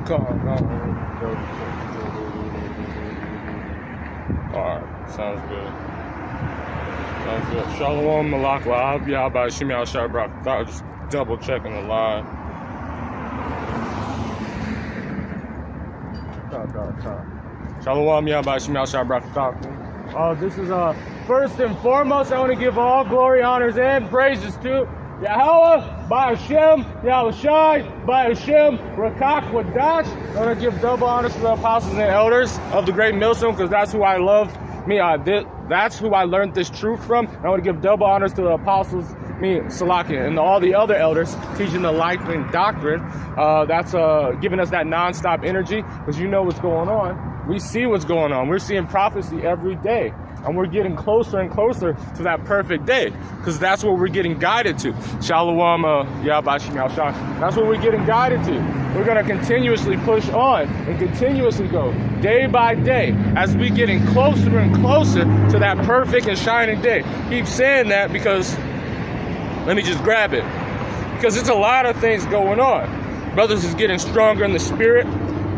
Alright, sounds good. Sounds good. Shalom, Malak La'ab, Yahba Shimi Al Brak. Just double checking the line. Shalom, Yahba Shimi Al Brak. This is first and foremost, I want to give all glory, honors, and praises to Yahweh, by Hashem, Yahushai, by Hashem, Rakak Wadash. I want to give double honors to the apostles and elders of the great millstone, because that's who I love. That's who I learned this truth from. I want to give double honors to the apostles, Salakia, and all the other elders teaching the like-minded doctrine. That's giving us that non-stop energy, because you know what's going on. We see what's going on. We're seeing prophecy every day. And we're getting closer and closer to that perfect day, because that's what we're getting guided to. Shalom, that's what we're getting guided to. We're going to continuously push on and continuously go day by day as we getting closer and closer to that perfect and shining day. Keep saying that because, let me just grab it, because it's a lot of things going on. Brothers is getting stronger in the spirit.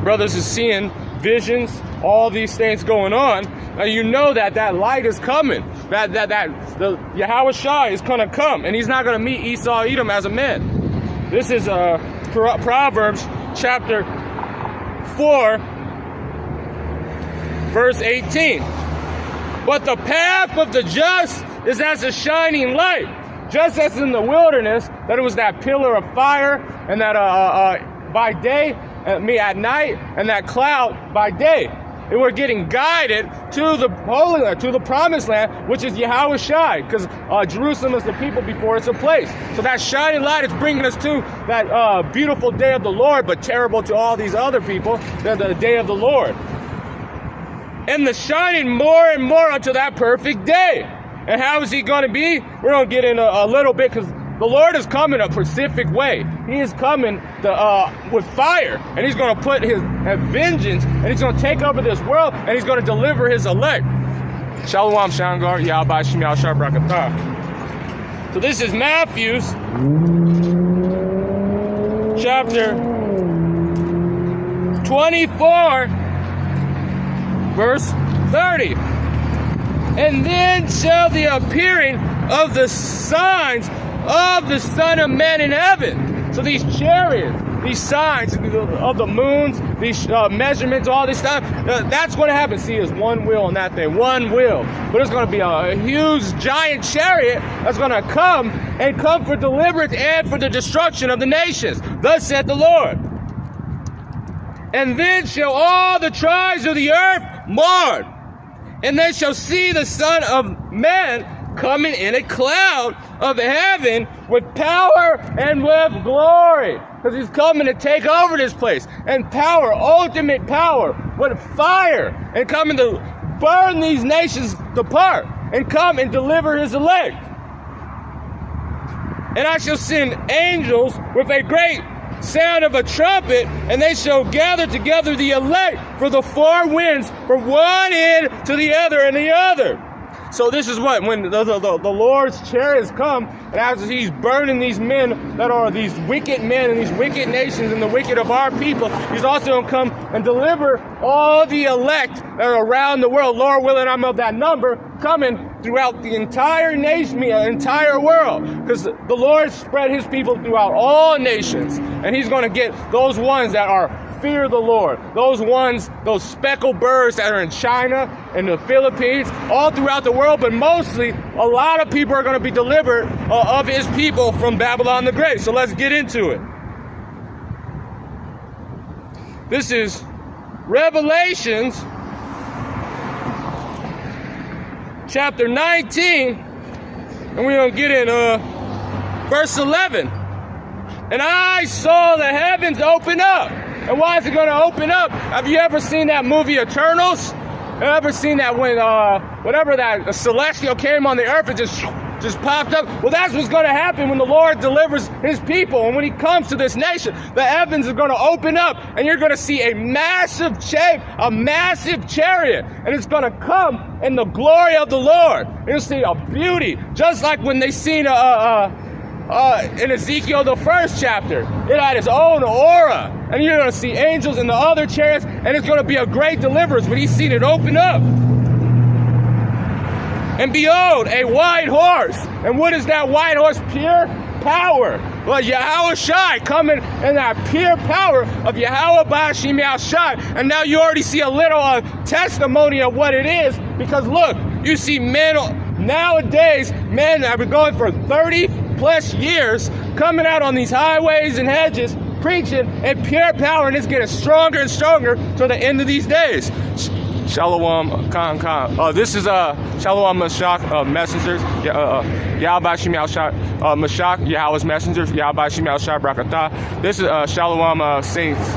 Brothers is seeing visions, all these things going on. And you know that light is coming. That the Yahweh Shai is going to come, and he's not going to meet Esau Edom as a man. This is Proverbs chapter 4, verse 18. But the path of the just is as a shining light, just as in the wilderness, that it was that pillar of fire, and that by day, at night, and that cloud by day. And we're getting guided to the Holy Land, to the Promised Land, which is Yahweh Shai, because Jerusalem is the people before it's a place. So that shining light is bringing us to that beautiful day of the Lord, but terrible to all these other people, the day of the Lord. And the shining more and more unto that perfect day. And how is he going to be? We're going to get in a little bit, because the Lord is coming a specific way. He is coming with fire, and he's going to put his vengeance, and he's going to take over this world, and he's going to deliver his elect. Shalom, Shangar, Yahba Shimi Al Brakatah. So this is Matthew, chapter 24, verse 30. And then shall the appearing of the signs of the Son of Man in heaven. So these chariots, these signs of the moons, these measurements, all this stuff, that's going to happen. See, there's one wheel on that thing, one wheel. But it's going to be a huge, giant chariot that's going to come for deliverance and for the destruction of the nations. Thus saith the Lord. And then shall all the tribes of the earth mourn, and they shall see the Son of Man coming in a cloud of heaven with power and with glory. Because he's coming to take over this place. And power, ultimate power, with fire. And coming to burn these nations apart. And come and deliver his elect. And I shall send angels with a great sound of a trumpet, and they shall gather together the elect for the four winds, from one end to the other and the other. So this is what, when the Lord's chariots come, and as he's burning these men that are these wicked men and these wicked nations and the wicked of our people, he's also going to come and deliver all the elect that are around the world. Lord willing, I'm of that number, coming throughout the entire nation, the entire world. Because the Lord spread his people throughout all nations. And he's going to get those ones that are fear the Lord. Those ones, those speckled birds that are in China and the Philippines, all throughout the world, but mostly a lot of people are going to be delivered of his people from Babylon the Great. So let's get into it. This is Revelations chapter 19, and we're going to get in verse 11. And I saw the heavens open up. And why is it going to open up? Have you ever seen that movie Eternals? Ever seen that when whatever that celestial came on the earth and just popped up? Well, that's what's going to happen when the Lord delivers his people. And when he comes to this nation, the heavens are going to open up, and you're going to see a massive chariot, and it's going to come in the glory of the Lord. You'll see a beauty, just like when they seen in Ezekiel, the first chapter. It had its own aura. And you're going to see angels in the other chariots, and it's going to be a great deliverance when he's seen it open up. And behold, a white horse. And what is that white horse? Pure power. Well, Yahweh Shai coming in that pure power of Yahweh Ba'ashim Shai. And now you already see a little testimony of what it is. Because look, you see men nowadays, men that have been going for 30 plus years, coming out on these highways and hedges, preaching in pure power, and it's getting stronger and stronger to the end of these days. Shalom, Khan. This is Shalom Mashak messengers. Yahweh Ba'ashim Shai Mashak, Yahweh's messengers. Yahweh Ba'ashim Shai Brakatah. This is Shalom Saints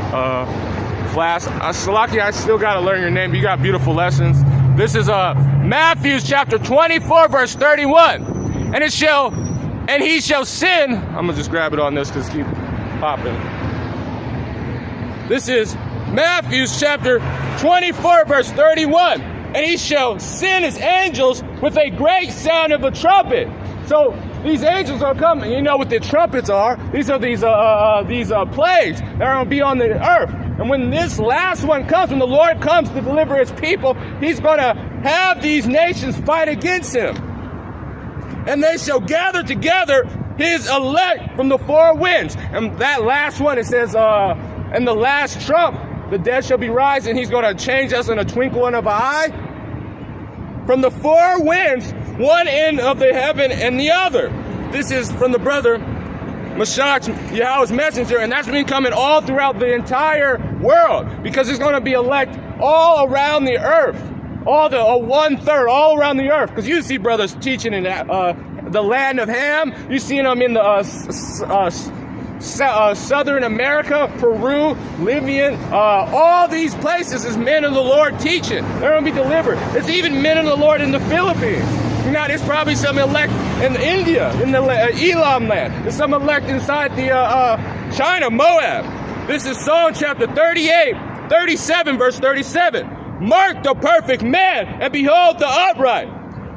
Flask. Salaki, I still got to learn your name. You got beautiful lessons. This is Matthew chapter 24, verse 31. And he shall sin. I'm gonna just grab it on this because keep popping. This is Matthew chapter 24, verse 31. And he shall send his angels with a great sound of a trumpet. So these angels are coming. You know what the trumpets are? These are these plagues that are going to be on the earth. And when this last one comes, when the Lord comes to deliver his people, he's going to have these nations fight against him. And they shall gather together his elect from the four winds. And that last one, it says, and the last trump, the dead shall be rising. He's going to change us in a twinkling of an eye. From the four winds, one end of the heaven and the other. This is from the brother Mashach, Yahweh's messenger, and that's been coming all throughout the entire world, because it's going to be elect all around the earth. All the 1/3 all around the earth. Because you see brothers teaching in the land of Ham. You see them in the Southern America, Peru, Libya. All these places is men of the Lord teaching. They're going to be delivered. It's even men of the Lord in the Philippines. You know, there's probably some elect in India, in the Elam land. There's some elect inside the China, Moab. This is Psalm chapter 37, verse 37. Mark the perfect man, and behold the upright.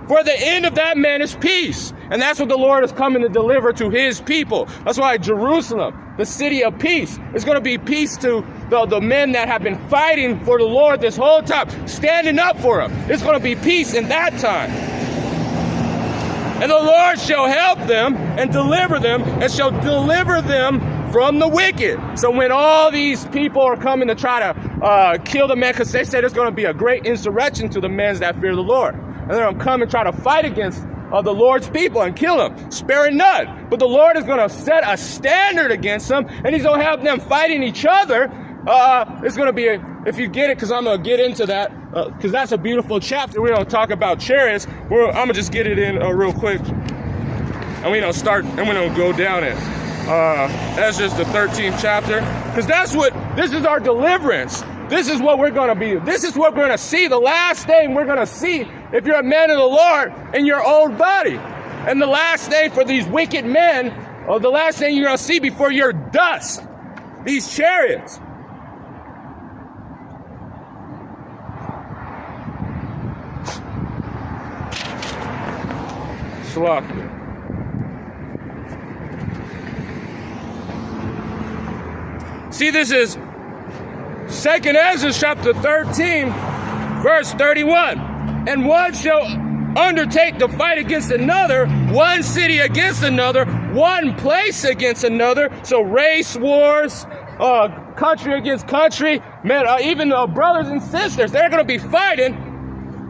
For the end of that man is peace. And that's what the Lord is coming to deliver to his people. That's why Jerusalem, the city of peace, is going to be peace to the men that have been fighting for the Lord this whole time, standing up for him. It's going to be peace in that time. And the Lord shall help them and deliver them, and shall deliver them from the wicked. So when all these people are coming to try to kill the men, because they said it's going to be a great insurrection to the men that fear the Lord. And they're going to come and try to fight against the Lord's people and kill them, sparing none. But the Lord is going to set a standard against them, and he's going to have them fighting each other. It's going to be, if you get it, because I'm going to get into that, because that's a beautiful chapter. We're going to talk about chariots. I'm going to just get it in real quick. And we're going to start, and we're going to go down it. That's just the 13th chapter. Because this is our deliverance. This is what we're going to be. This is what we're going to see. The last thing we're going to see if you're a man of the Lord in your old body. And the last thing for these wicked men, or the last thing you're going to see before you're dust, these chariots. Shalom. See, this is 2nd Ezra chapter 13, verse 31. And one shall undertake to fight against another, one city against another, one place against another. So race wars, country against country, men, even brothers and sisters, they're going to be fighting.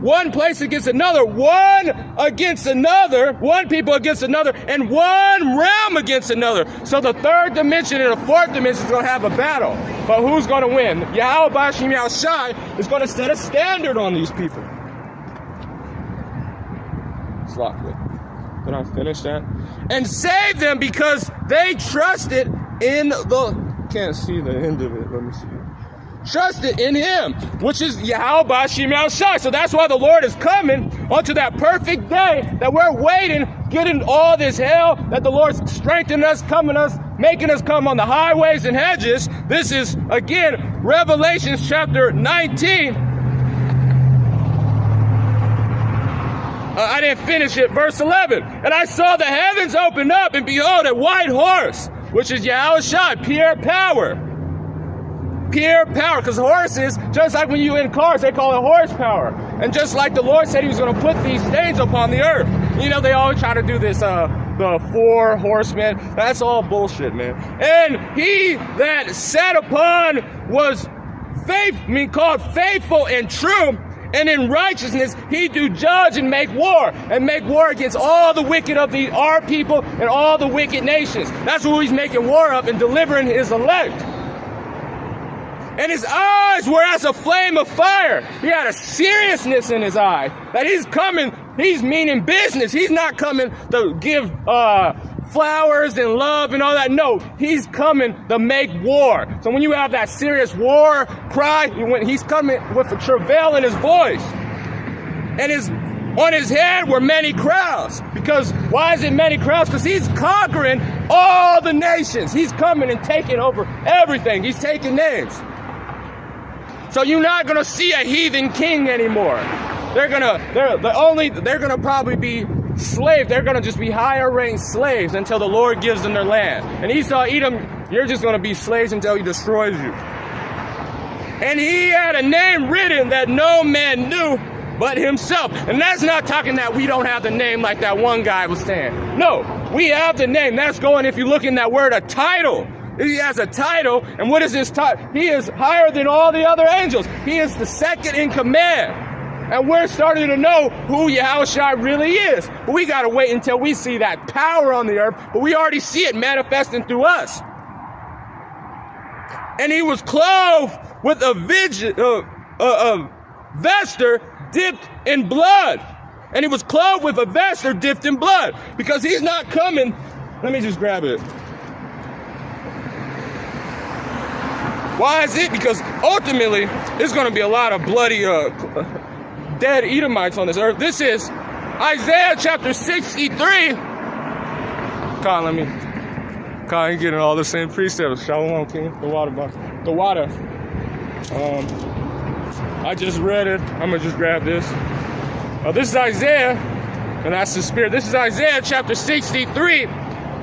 One place against another, one against another, one people against another, and one realm against another. So the third dimension and the fourth dimension is going to have a battle. But who's going to win? Yahweh Ba'ashim Shai is going to set a standard on these people. Did I finish that? And save them because they trusted in the... Can't see the end of it. Let me see. Trusted in him, which is Yahweh Ba'ashim Shai. So that's why the Lord is coming onto that perfect day that we're waiting, getting all this hell, that the Lord's strengthening us, making us come on the highways and hedges. This is, again, Revelation chapter 19. I didn't finish it. Verse 11. And I saw the heavens open up, and behold, a white horse, which is Yahushua, pure power. Pure power, because horses, just like when you in cars, they call it horsepower. And just like the Lord said he was going to put these stains upon the earth. You know, they always try to do this, the 4 horsemen. That's all bullshit, man. And he that sat upon was called faithful and true, and in righteousness he do judge and make war against all the wicked of our people and all the wicked nations. That's who he's making war of and delivering his elect. And his eyes were as a flame of fire. He had a seriousness in his eye that he's coming. He's meaning business. He's not coming to give flowers and love and all that. No, he's coming to make war. So when you have that serious war cry, he's coming with a travail in his voice. And on his head were many crowns. Because why is it many crowns? Because he's conquering all the nations. He's coming and taking over everything. He's taking names. So you're not gonna see a heathen king anymore. They're gonna probably be slaves. They're gonna just be higher ranked slaves until the Lord gives them their land. And Esau, Edom, you're just gonna be slaves until he destroys you. And he had a name written that no man knew but himself. And that's not talking that we don't have the name like that one guy was saying. No, we have the name. That's going, if you look in that word, a title. He has a title, and what is his title? He is higher than all the other angels. He is the second in command. And we're starting to know who Yahushua really is. But we got to wait until we see that power on the earth, but we already see it manifesting through us. And he was clothed with a vesture dipped in blood. And he was clothed with a vesture dipped in blood. Because he's not coming. Let me just grab it. Why is it? Because ultimately, there's going to be a lot of bloody, dead Edomites on this earth. This is Isaiah chapter 63. You're getting all the same precepts. Shalom, King. The water. I just read it. I'm going to just grab this. This is Isaiah, and that's the spirit. This is Isaiah chapter 63,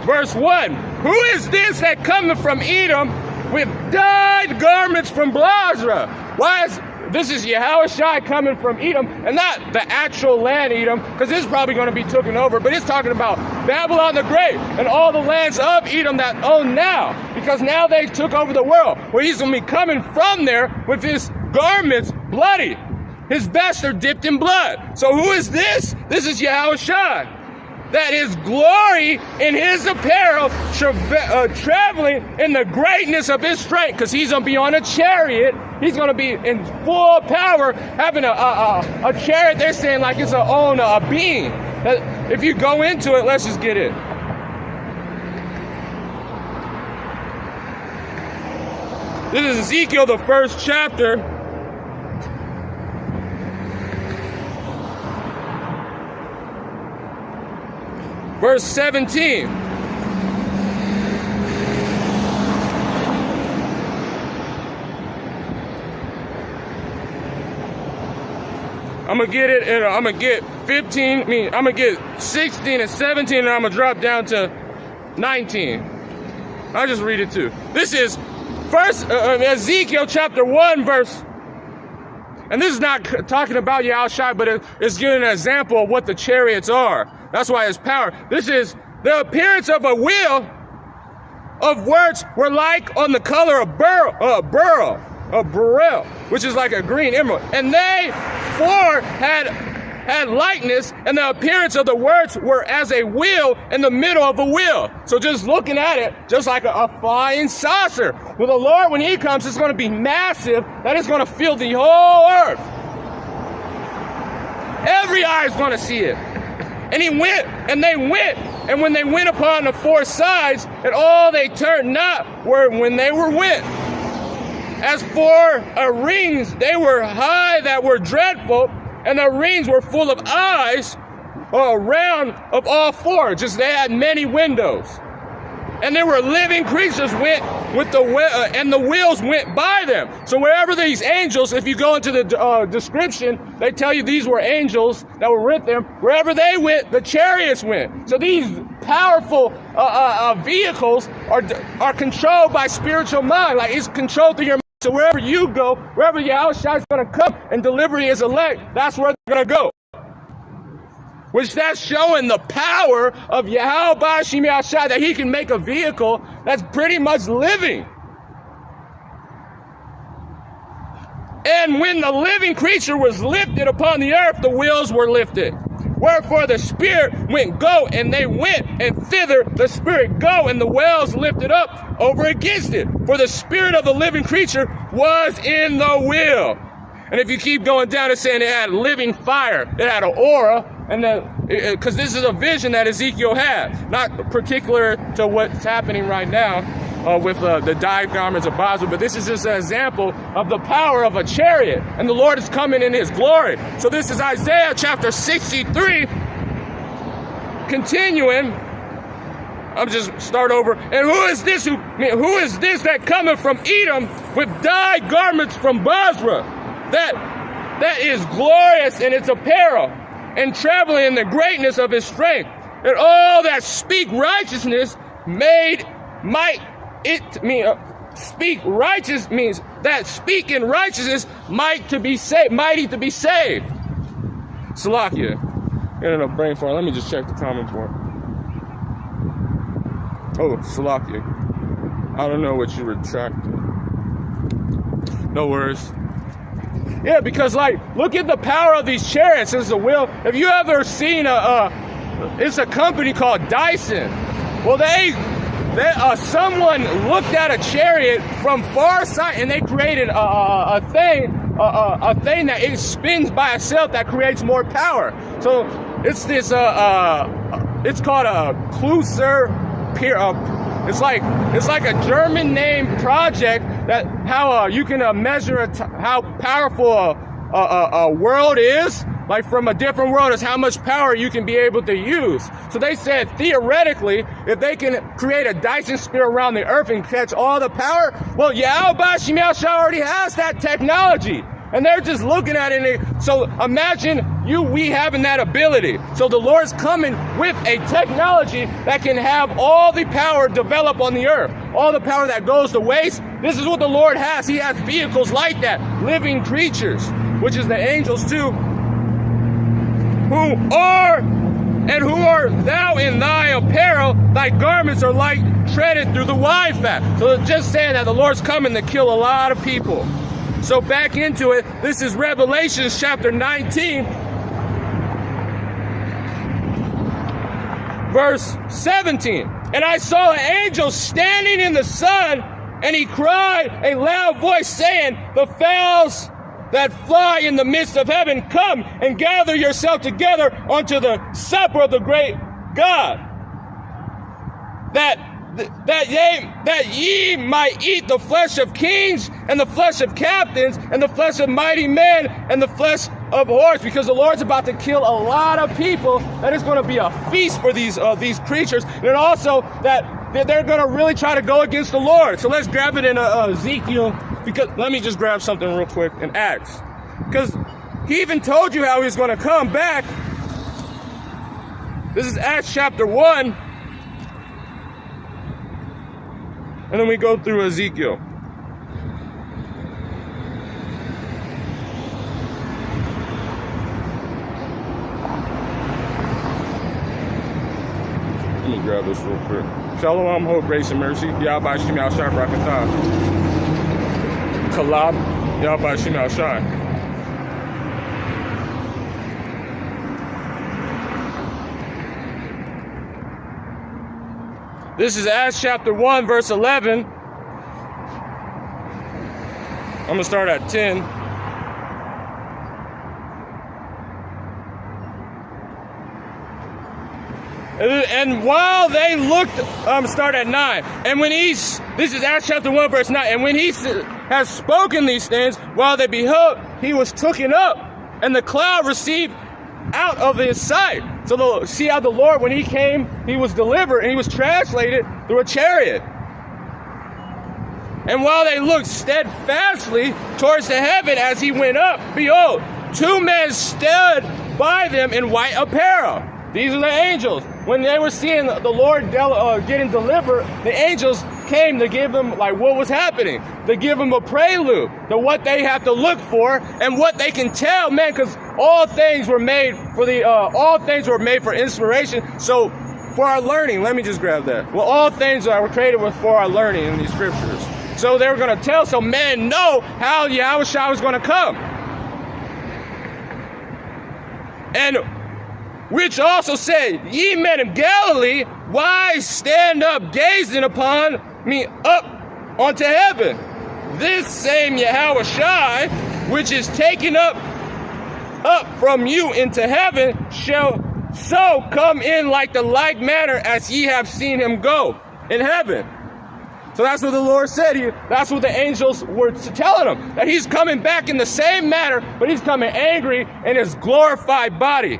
verse 1. Who is this that cometh from Edom with dyed garments from Blasra? This is Yahushua coming from Edom, and not the actual land Edom, because this is probably going to be taken over, but it's talking about Babylon the Great and all the lands of Edom that own now, because now they took over the world. Well, he's going to be coming from there with his garments bloody, his vesture dipped in blood. So who is this? This is Yahushua. That his glory in his apparel, traveling in the greatness of his strength, because he's going to be on a chariot. He's going to be in full power, having a chariot. They're saying like it's a being. If you go into it, let's just get it. This is Ezekiel, the 1st chapter. Verse 17. I'm going to get it, and I'm going to get 15, I'm going to get 16 and 17, and I'm going to drop down to 19. I'll just read it too. This is Ezekiel chapter 1, verse. And this is not talking about Yahushua, but it's giving an example of what the chariots are. That's why it's power. This is the appearance of a wheel of words were like on the color of beryl, which is like a green emerald. And they 4 had likeness, and the appearance of the words were as a wheel in the middle of a wheel. So just looking at it, just like a flying saucer. Well, the Lord, when he comes, it's going to be massive, that is going to fill the whole earth. Every eye is going to see it. And they went, and when they went upon the 4 sides, and all they turned not were when they were went. As for rings, they were high that were dreadful, and the rings were full of eyes around of all 4. Just they had many windows. And there were living creatures went with the and the wheels went by them. So wherever these angels, if you go into the description, they tell you these were angels that were with them. Wherever they went, the chariots went. So these powerful vehicles are controlled by spiritual mind. Like it's controlled through your mind. So wherever you go, wherever Yahushua is going to come and deliver his elect, that's where they're going to go. Which that's showing the power of Yahweh Ba'ashim Yahushua, that he can make a vehicle that's pretty much living. And when the living creature was lifted upon the earth, the wheels were lifted. Wherefore the spirit went go, and they went, and thither the spirit go, and the wheels lifted up over against it. For the spirit of the living creature was in the wheel. And if you keep going down, it's saying it had living fire, it had an aura, and because this is a vision that Ezekiel had, not particular to what's happening right now with the dyed garments of Basra, but this is just an example of the power of a chariot, and the Lord is coming in his glory. So this is Isaiah chapter 63, continuing. I'm just start over. And who is this that cometh from Edom with dyed garments from Basra? That is glorious in its apparel, and traveling in the greatness of his strength. And all that speak righteousness speak righteous means that speak in righteousness mighty to be saved. Salakia. Getting a brain fart. Let me just check the comment for it. Oh, Salakia. I don't know what you retracted. No worries. Yeah, because look at the power of these chariots. It's a wheel. Have you ever seen it's a company called Dyson. Well, someone looked at a chariot from far sight, and they created a thing that it spins by itself that creates more power. So it's this it's called a Clusar. It's like a German named project that how you can measure how powerful a world is. Like from a different world is how much power you can be able to use. So they said theoretically, if they can create a Dyson sphere around the earth and catch all the power, well, Yahweh Ba'ashim Yahushua already has that technology. And they're just looking at it. So imagine we having that ability. So the Lord's coming with a technology that can have all the power develop on the earth. All the power that goes to waste. This is what the Lord has. He has vehicles like that. Living creatures, which is the angels too. Who are thou in thy apparel? Thy garments are like treaded through the wine fat. So it's just saying that the Lord's coming to kill a lot of people. So back into it, this is Revelation chapter 19, verse 17. And I saw an angel standing in the sun, and he cried a loud voice, saying, the fowls that fly in the midst of heaven, come and gather yourself together unto the supper of the great God, that ye might eat the flesh of kings, and the flesh of captains, and the flesh of mighty men, and the flesh of horses, because the Lord's about to kill a lot of people. That is going to be a feast for these creatures, and also that they're going to really try to go against the Lord. So let's grab it in Ezekiel, because let me just grab something real quick in Acts, because he even told you how he was going to come back. This is Acts chapter 1. And then we go through Ezekiel. Let me grab this real quick. Shalom, hope, grace, and mercy. Yahweh Ba'ashim Yahushua Barakatah. Kalab, Yahweh Ba'ashim Yahushua. This is Acts chapter 1, verse 11. I'm going to start at 10. And while they looked, start at 9. And when this is Acts chapter 1, verse 9. And when he has spoken these things, while they beheld, he was taken up, and the cloud received out of his sight. So see how the Lord, when he came, he was delivered and he was translated through a chariot. And while they looked steadfastly towards the heaven as he went up, behold, two men stood by them in white apparel. These are the angels. When they were seeing the Lord getting delivered, the angels came to give them like what was happening, to give them a prelude to what they have to look for and what they can tell, man, because all things were made for inspiration. So for our learning, let me just grab that. Well, all things that were created for our learning in these scriptures. So they were going to tell, so men know how Yahushua was going to come. And which also said, ye men of Galilee, why stand up gazing upon me up unto heaven? This same Yahushua, which is taken up from you into heaven, shall so come in like the like manner as ye have seen him go in heaven. So that's what the Lord said here. That's what the angels were telling him, that he's coming back in the same manner, but he's coming angry in his glorified body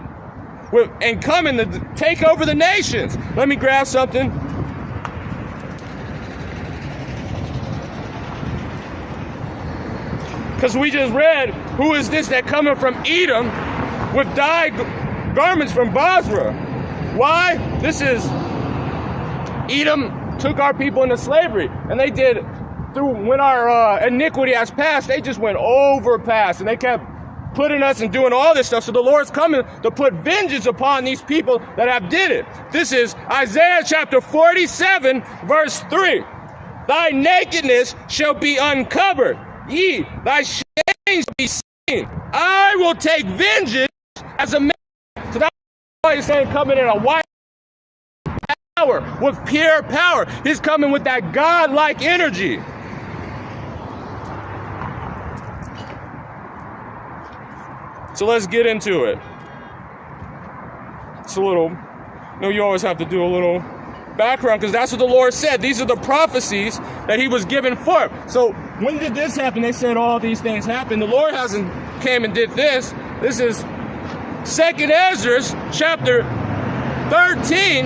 and coming to take over the nations. Let me grab something. Because we just read, who is this that coming from Edom with dyed garments from Basra? Why? This is Edom took our people into slavery, and they did when our iniquity has passed, they just went overpast, and they kept putting us and doing all this stuff. So the Lord's coming to put vengeance upon these people that have did it. This is Isaiah chapter 47, verse 3. Thy nakedness shall be uncovered, ye, thy shame shall be seen. I will take vengeance as a man. So that's why he's saying coming in a white power, with pure power. He's coming with that God-like energy. So let's get into it. It's a little, you always have to do a little background, because that's what the Lord said. These are the prophecies that he was given for. So when did this happen? They said all these things happened. The Lord hasn't came and did this. This is 2nd Ezra chapter 13.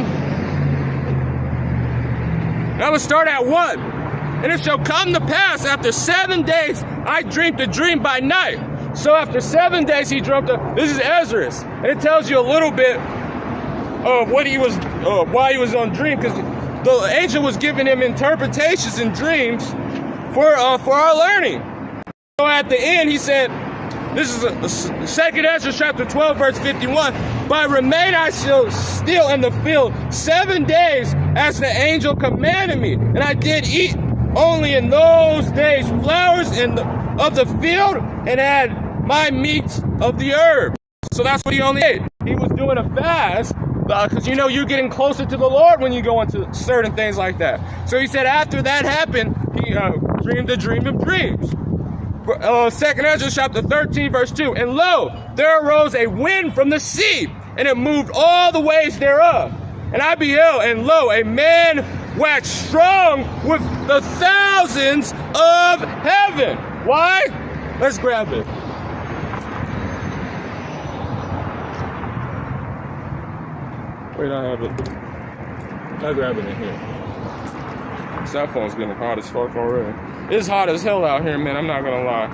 I will start at 1. And it shall come to pass after 7 days I dreamed a dream by night. So after 7 days he dreamt this is Ezra. And it tells you a little bit of what he was, why he was on dream, because the angel was giving him interpretations and dreams for our learning. So at the end he said, this is 2nd Ezra chapter 12 verse 51. But remain I shall still in the field 7 days, as the angel commanded me. And I did eat only in those days flowers of the field, and had my meats of the herb. So that's what he only ate. He was doing a fast, because you're getting closer to the Lord when you go into certain things like that. So he said after that happened, he dreamed a dream of dreams. 2nd Ezra chapter 13 verse 2. And lo, there arose a wind from the sea, and it moved all the ways thereof. And I beheld, and lo, a man waxed strong with the thousands of heaven. Why? Let's grab it. Wait, I have it. I'll grab it in here. Cell phone's getting hot as fuck already. It's hot as hell out here, man. I'm not gonna lie.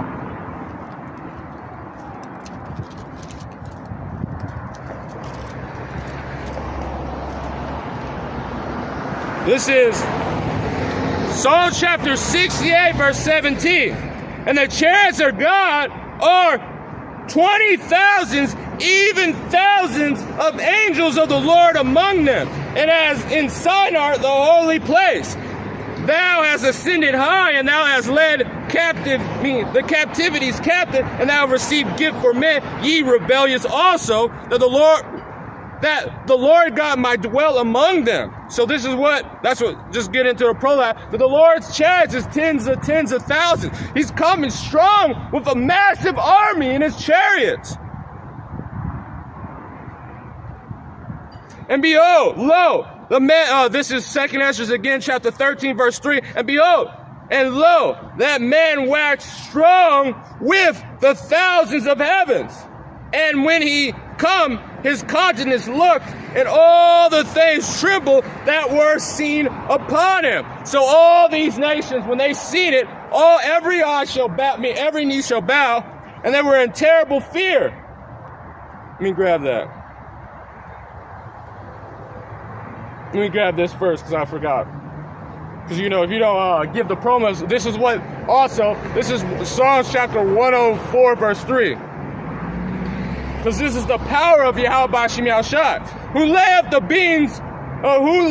This is Psalm chapter 68, verse 17. And the chariots of God are 20,000s, even thousands of angels of the Lord among them. And as in Shinar, the holy place, thou hast ascended high, and thou hast led the captivities captive, and thou hast received gift for men, ye rebellious also, that the Lord God might dwell among them. So just get into the prologue, that the Lord's chariots is tens of thousands. He's coming strong with a massive army in his chariots. And behold, lo, the man, this is 2nd Ezra again, chapter 13, verse 3. And behold, and lo, that man waxed strong with the thousands of heavens. And when he come, his countenance looked, and all the things trembled that were seen upon him. So all these nations, when they seen it, every eye shall bow, every knee shall bow, and they were in terrible fear. Let me grab that. Let me grab this first, because I forgot. Because, you know, if you don't give the promos, this is Psalms chapter 104, verse 3. Because this is the power of Yahweh Ba'ashem Yahushua, who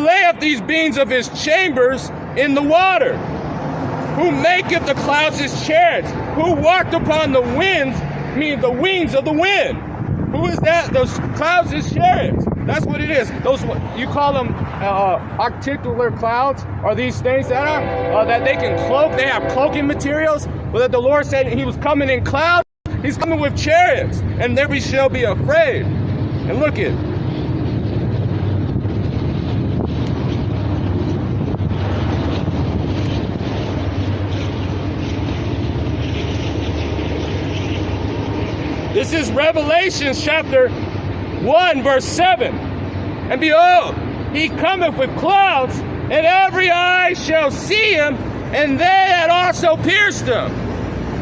layeth these beams of his chambers in the water, who maketh the clouds his chariots, who walked upon the winds, meaning the wings of the wind. Who is that? Those clouds his chariots. That's what it is. Those, you call them articular clouds, are these things that are that they can cloak. They have cloaking materials. But that the Lord said he was coming in clouds. He's coming with chariots, and there we shall be afraid. And look it. This is Revelation chapter 1, verse 7. And behold, he cometh with clouds, and every eye shall see him, and they that also pierced him.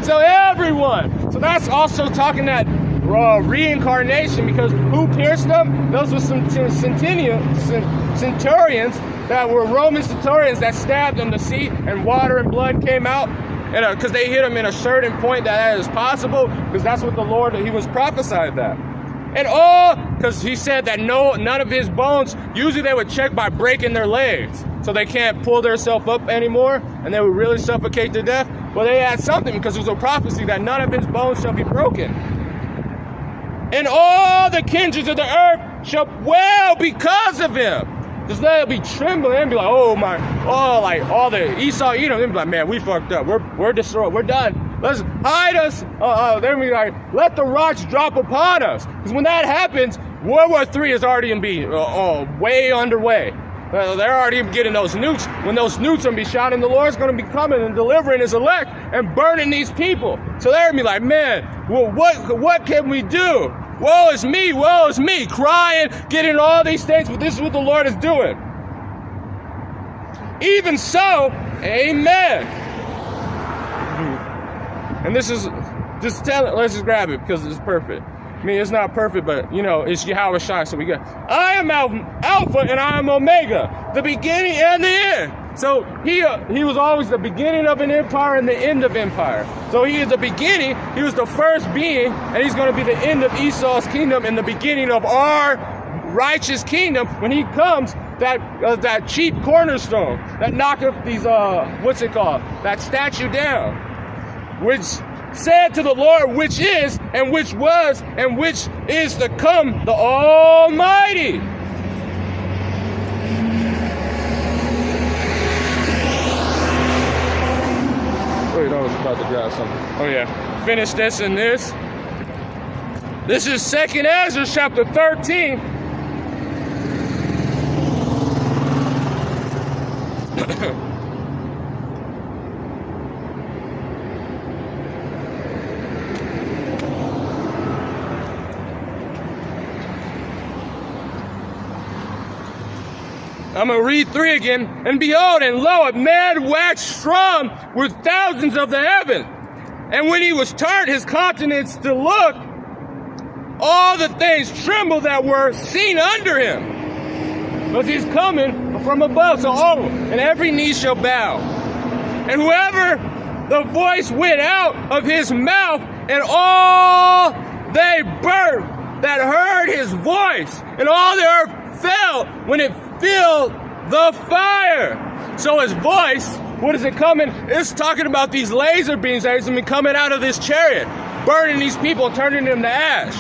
So everyone. So that's also talking that reincarnation, because who pierced them? Those were some centurions that were Roman centurions that stabbed them to see, and water and blood came out. And because they hit him in a certain point that is possible, because that's what the Lord, he was prophesied that. And because he said that none of his bones, usually they would check by breaking their legs, so they can't pull themselves up anymore, and they would really suffocate to death. Well, they had something, because it was a prophecy that none of his bones shall be broken. And all the kindreds of the earth shall wail because of him. Because they'll be trembling and be like, like all the Esau, Edom, they'll be like, man, we fucked up. We're destroyed. We're done. Let's hide us. They'll be like, let the rocks drop upon us. Because when that happens, World War III is already going to be way underway. They're already getting those nukes. When those nukes are going to be shot, and the Lord's going to be coming and delivering his elect and burning these people. So they're going to be like, man, well, what can we do? Woe is me, crying, getting all these things, but this is what the Lord is doing. Even so, amen. And this is, let's just grab it, because it's perfect. I mean, it's not perfect, but, you know, it's Yahweh Shai, so we got, I am Alpha and I am Omega, the beginning and the end. So he was always the beginning of an empire and the end of empire. So he is the beginning, he was the first being, and he's going to be the end of Esau's kingdom and the beginning of our righteous kingdom when he comes, that chief cornerstone, that knocketh these, that statue down, which said to the Lord, which is, and which was, and which is to come, the Almighty. Wait, I was about to grab something. Oh yeah, finish this and this. This is 2nd Ezra chapter 13. I'm going to read 3 again. And behold, and lo, a man waxed strong with thousands of the heaven. And when he was turned his countenance to look, all the things trembled that were seen under him. Because he's coming from above. So and every knee shall bow. And whoever the voice went out of his mouth, and all they burnt that heard his voice, and all the earth fell when it filled the fire. So his voice, what is it coming? It's talking about these laser beams that is coming out of this chariot, burning these people, turning them to ash,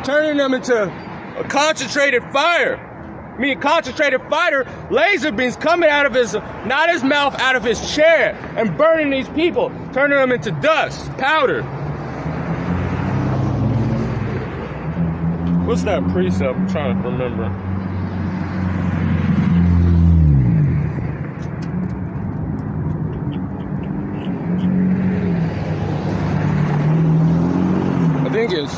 turning them into a concentrated fire. I mean, concentrated fire, laser beams coming out of his, not his mouth, out of his chariot, and burning these people, turning them into dust, powder. What's that precept? I'm trying to remember. I think it's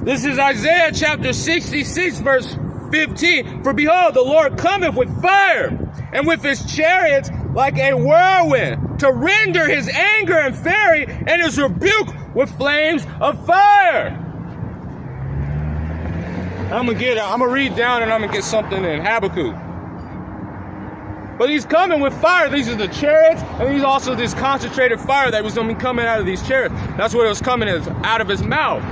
This is Isaiah chapter 66, verse 15. For behold, the Lord cometh with fire, and with his chariots like a whirlwind, to render his anger and fury, and his rebuke with flames of fire. I'm gonna read down and I'm gonna get something in Habakkuk. But he's coming with fire. These are the chariots, and he's also this concentrated fire that was going to be coming out of these chariots. That's what it was coming out of his mouth.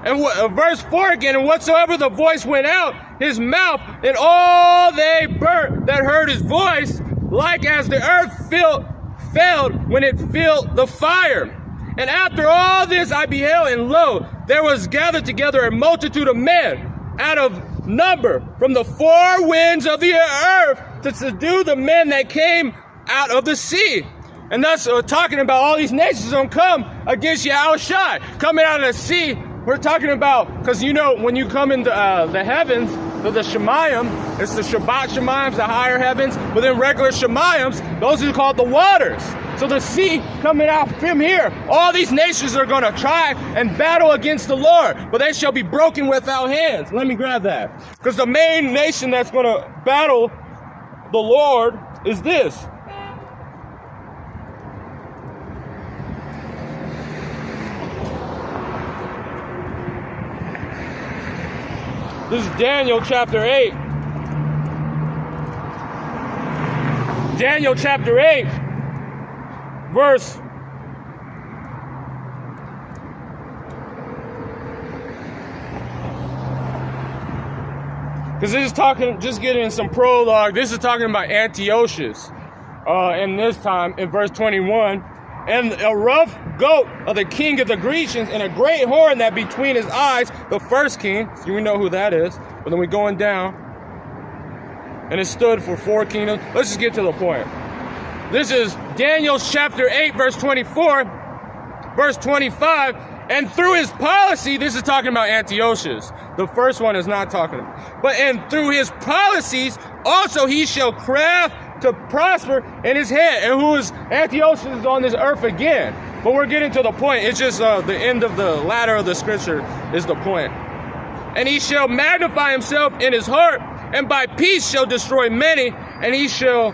And verse 4 again, and whatsoever the voice went out, his mouth, and all they burnt that heard his voice, like as the earth failed when it filled the fire. And after all this I beheld, and lo, there was gathered together a multitude of men out of number from the four winds of the earth to subdue the men that came out of the sea. And thus talking about all these nations don't come against Yahushua. Coming out of the sea, we're talking about, because you know, when you come into the heavens, to the Shemayim, it's the Shabbat Shemayims, the higher heavens, but then regular Shemayims, those are called the waters. So the sea coming out from here, all these nations are going to try and battle against the Lord, but they shall be broken without hands. Let me grab that. Because the main nation that's going to battle the Lord is this. This is Daniel chapter 8. Daniel chapter 8, verse 'cause this is talking, just getting some prologue. This is talking about Antiochus. In this time, in verse 21, and a rough goat of the king of the Grecians, and a great horn that between his eyes, the first king. So we know who that is. But then we're going down, and it stood for 4 kingdoms. Let's just get to the point. This is Daniel chapter 8, verse 24, verse 25. And through his policy, this is talking about Antiochus. The first one is not talking about. And through his policies, also he shall craft to prosper in his head. And who is Antiochus is on this earth again. But we're getting to the point. It's just the end of the ladder of the scripture is the point. And he shall magnify himself in his heart, and by peace shall destroy many, and he shall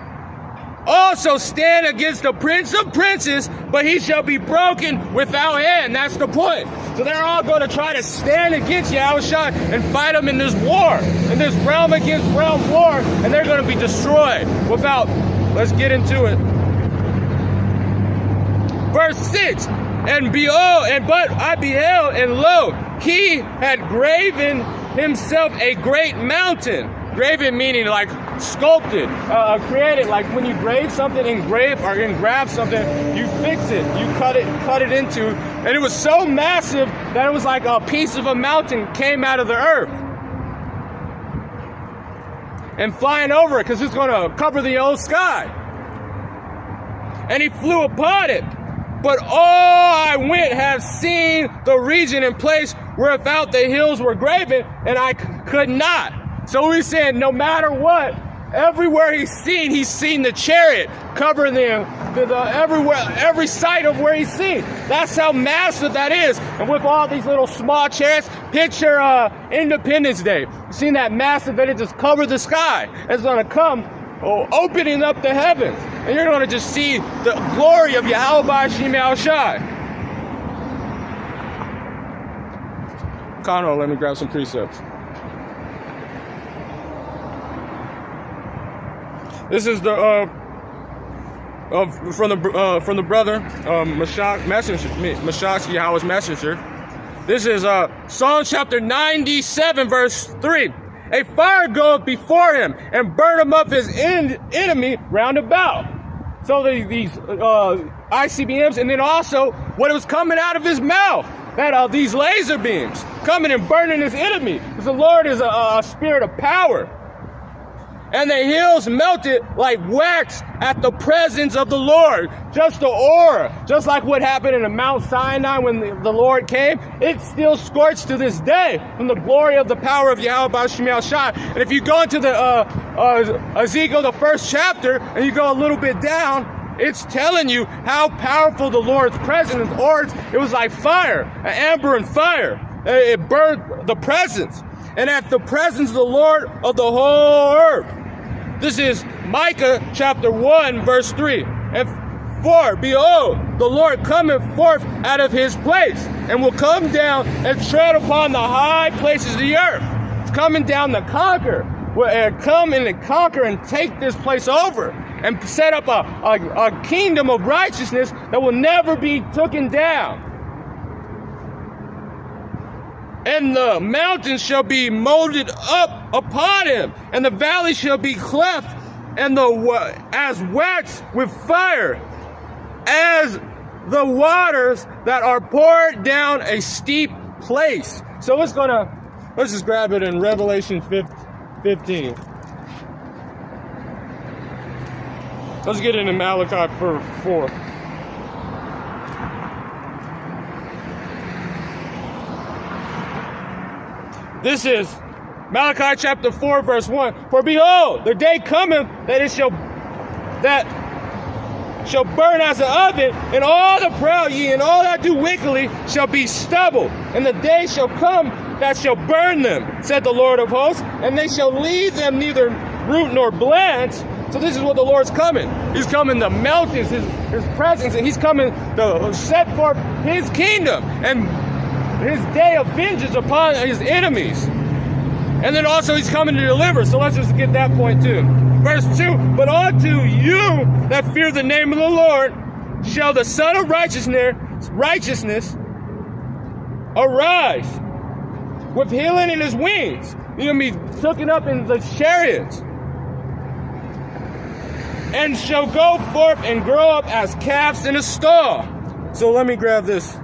also stand against the prince of princes, but he shall be broken without hand. That's the point. So they're all going to try to stand against Yahushua and fight him in this war, in this realm against realm war, and they're going to be destroyed without. Let's get into it. Verse 6, and behold, but I beheld, and lo, he had graven himself a great mountain. Graven meaning like sculpted, created. Like when you grave something, engrave or engrave something, you fix it, you cut it into, and it was so massive that it was like a piece of a mountain came out of the earth and flying over it, because it's going to cover the whole sky. And he flew upon it. But all I went have seen the region and place where without the hills were graven, and I could not. So he's saying no matter what, everywhere he's seen the chariot covering the everywhere, every site of where he's seen. That's how massive that is. And with all these little small chariots, picture Independence Day. You've seen that massive that it just covered the sky. It's going to come opening up the heavens. And you're going to just see the glory of Yahweh Ba'ashim Yahushai. Conroe, let me grab some precepts. This is the from the brother Mashach messenger, Mashach Yahweh's messenger. This is Psalm chapter 97, verse 3. A fire goeth before him, and burn him up his enemy round about. So these ICBMs, and then also what was coming out of his mouth, that these laser beams coming and burning his enemy. Because the Lord is a spirit of power. And the hills melted like wax at the presence of the Lord. Just the aura, just like what happened in the Mount Sinai when the Lord came, it's still scorched to this day from the glory of the power of Yahweh Ba'ashim Yahushai. And if you go into the Ezekiel, the first chapter, and you go a little bit down, It's telling you how powerful the Lord's presence is. It was like fire, an amber and fire. It burned the presence. And at the presence of the Lord of the whole earth. This is Micah chapter 1, verse 3. And 4, behold, the Lord cometh forth out of his place, and will come down and tread upon the high places of the earth. It's coming down to conquer. Come in and conquer and take this place over and set up a kingdom of righteousness that will never be taken down. And the mountains shall be molded up upon him, and the valley shall be cleft, and as waxed with fire, as the waters that are poured down a steep place. So let's just grab it in Revelation 15. Let's get it in Malachi 4. This is Malachi chapter 4, verse 1. For behold, the day cometh that shall burn as an oven, and all the proud ye and all that do wickedly shall be stubble. And the day shall come that shall burn them, said the Lord of hosts, and they shall leave them neither root nor branch. So this is what the Lord's coming. He's coming to melt his presence, and he's coming to set forth his kingdom and his day of vengeance upon his enemies. And then also he's coming to deliver. So let's just get that point too. Verse 2, but unto you that fear the name of the Lord shall the Son of righteousness arise with healing in his wings. He'll be taken up in the chariots, and shall go forth and grow up as calves in a stall. So let me grab this.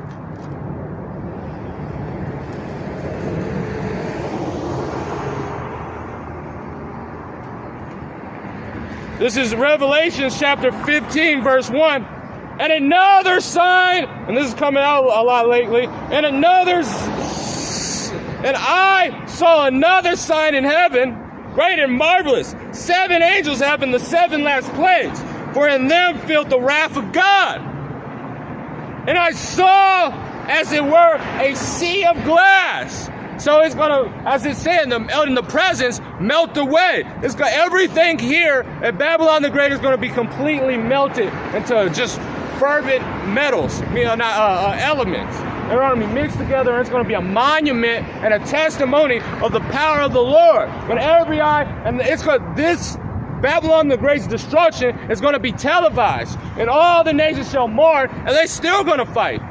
This is Revelation chapter 15, verse 1. And another sign, and this is coming out a lot lately, and I saw another sign in heaven, great and marvelous. 7 angels having the 7 last plagues, for in them filled the wrath of God. And I saw, as it were, a sea of glass. So it's going to, as it said, in the presence, melt away. It's got everything here at Babylon the Great is going to be completely melted into just fervent metals, elements. They're going to be mixed together, and it's going to be a monument and a testimony of the power of the Lord. When every eye, and this Babylon the Great's destruction is going to be televised, and all the nations shall mourn, and they're still going to fight.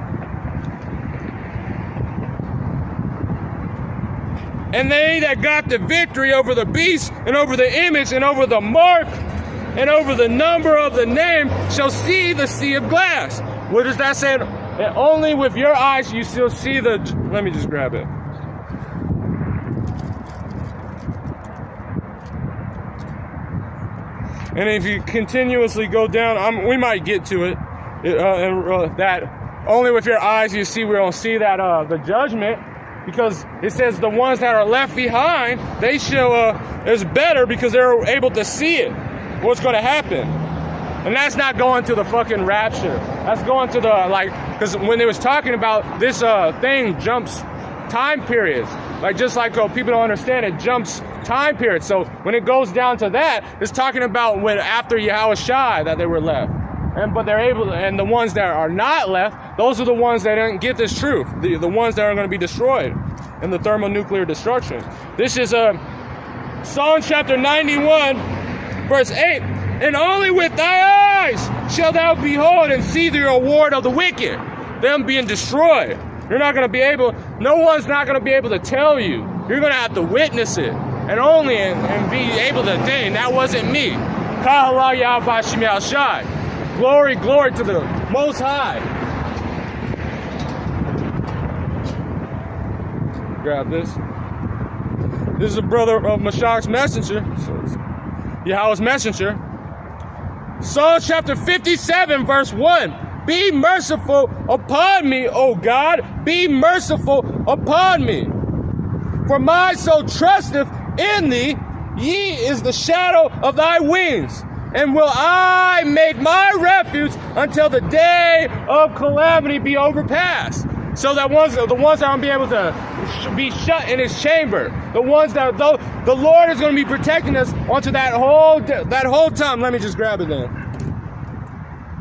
And they that got the victory over the beast, and over the image, and over the mark, and over the number of the name, shall see the sea of glass. What does that say? And only with your eyes you still see the... Let me just grab it. And if you continuously go down, we might get to it. That only with your eyes you see, we don't see that the judgment. Because it says the ones that are left behind, they shall, is better because they're able to see it, what's going to happen. And that's not going to the fucking rapture. That's going to the, because when they was talking about this thing jumps time periods. Just like people don't understand, it jumps time periods. So when it goes down to that, it's talking about when after Yahushua that they were left. But they're able to, and the ones that are not left, those are the ones that didn't get this truth. The ones that are going to be destroyed in the thermonuclear destruction. This is Psalm chapter 91, verse 8. And only with thy eyes shalt thou behold and see the reward of the wicked, them being destroyed. You're not going to be able, no one's not going to be able to tell you. You're going to have to witness it. And only and be able to think, that wasn't me. Kahala Yahweh Shem Shai. Glory, glory to the Most High. Grab this. This is a brother of Mashiach's messenger. Yahweh's messenger. Psalm chapter 57, verse 1. Be merciful upon me, O God. Be merciful upon me. For my soul trusteth in thee. Ye is the shadow of thy wings. and will I make my refuge until the day of calamity be overpassed. So that the ones that won't be able to be shut in his chamber, the ones that the Lord is going to be protecting us onto that whole time. Let me just grab it then.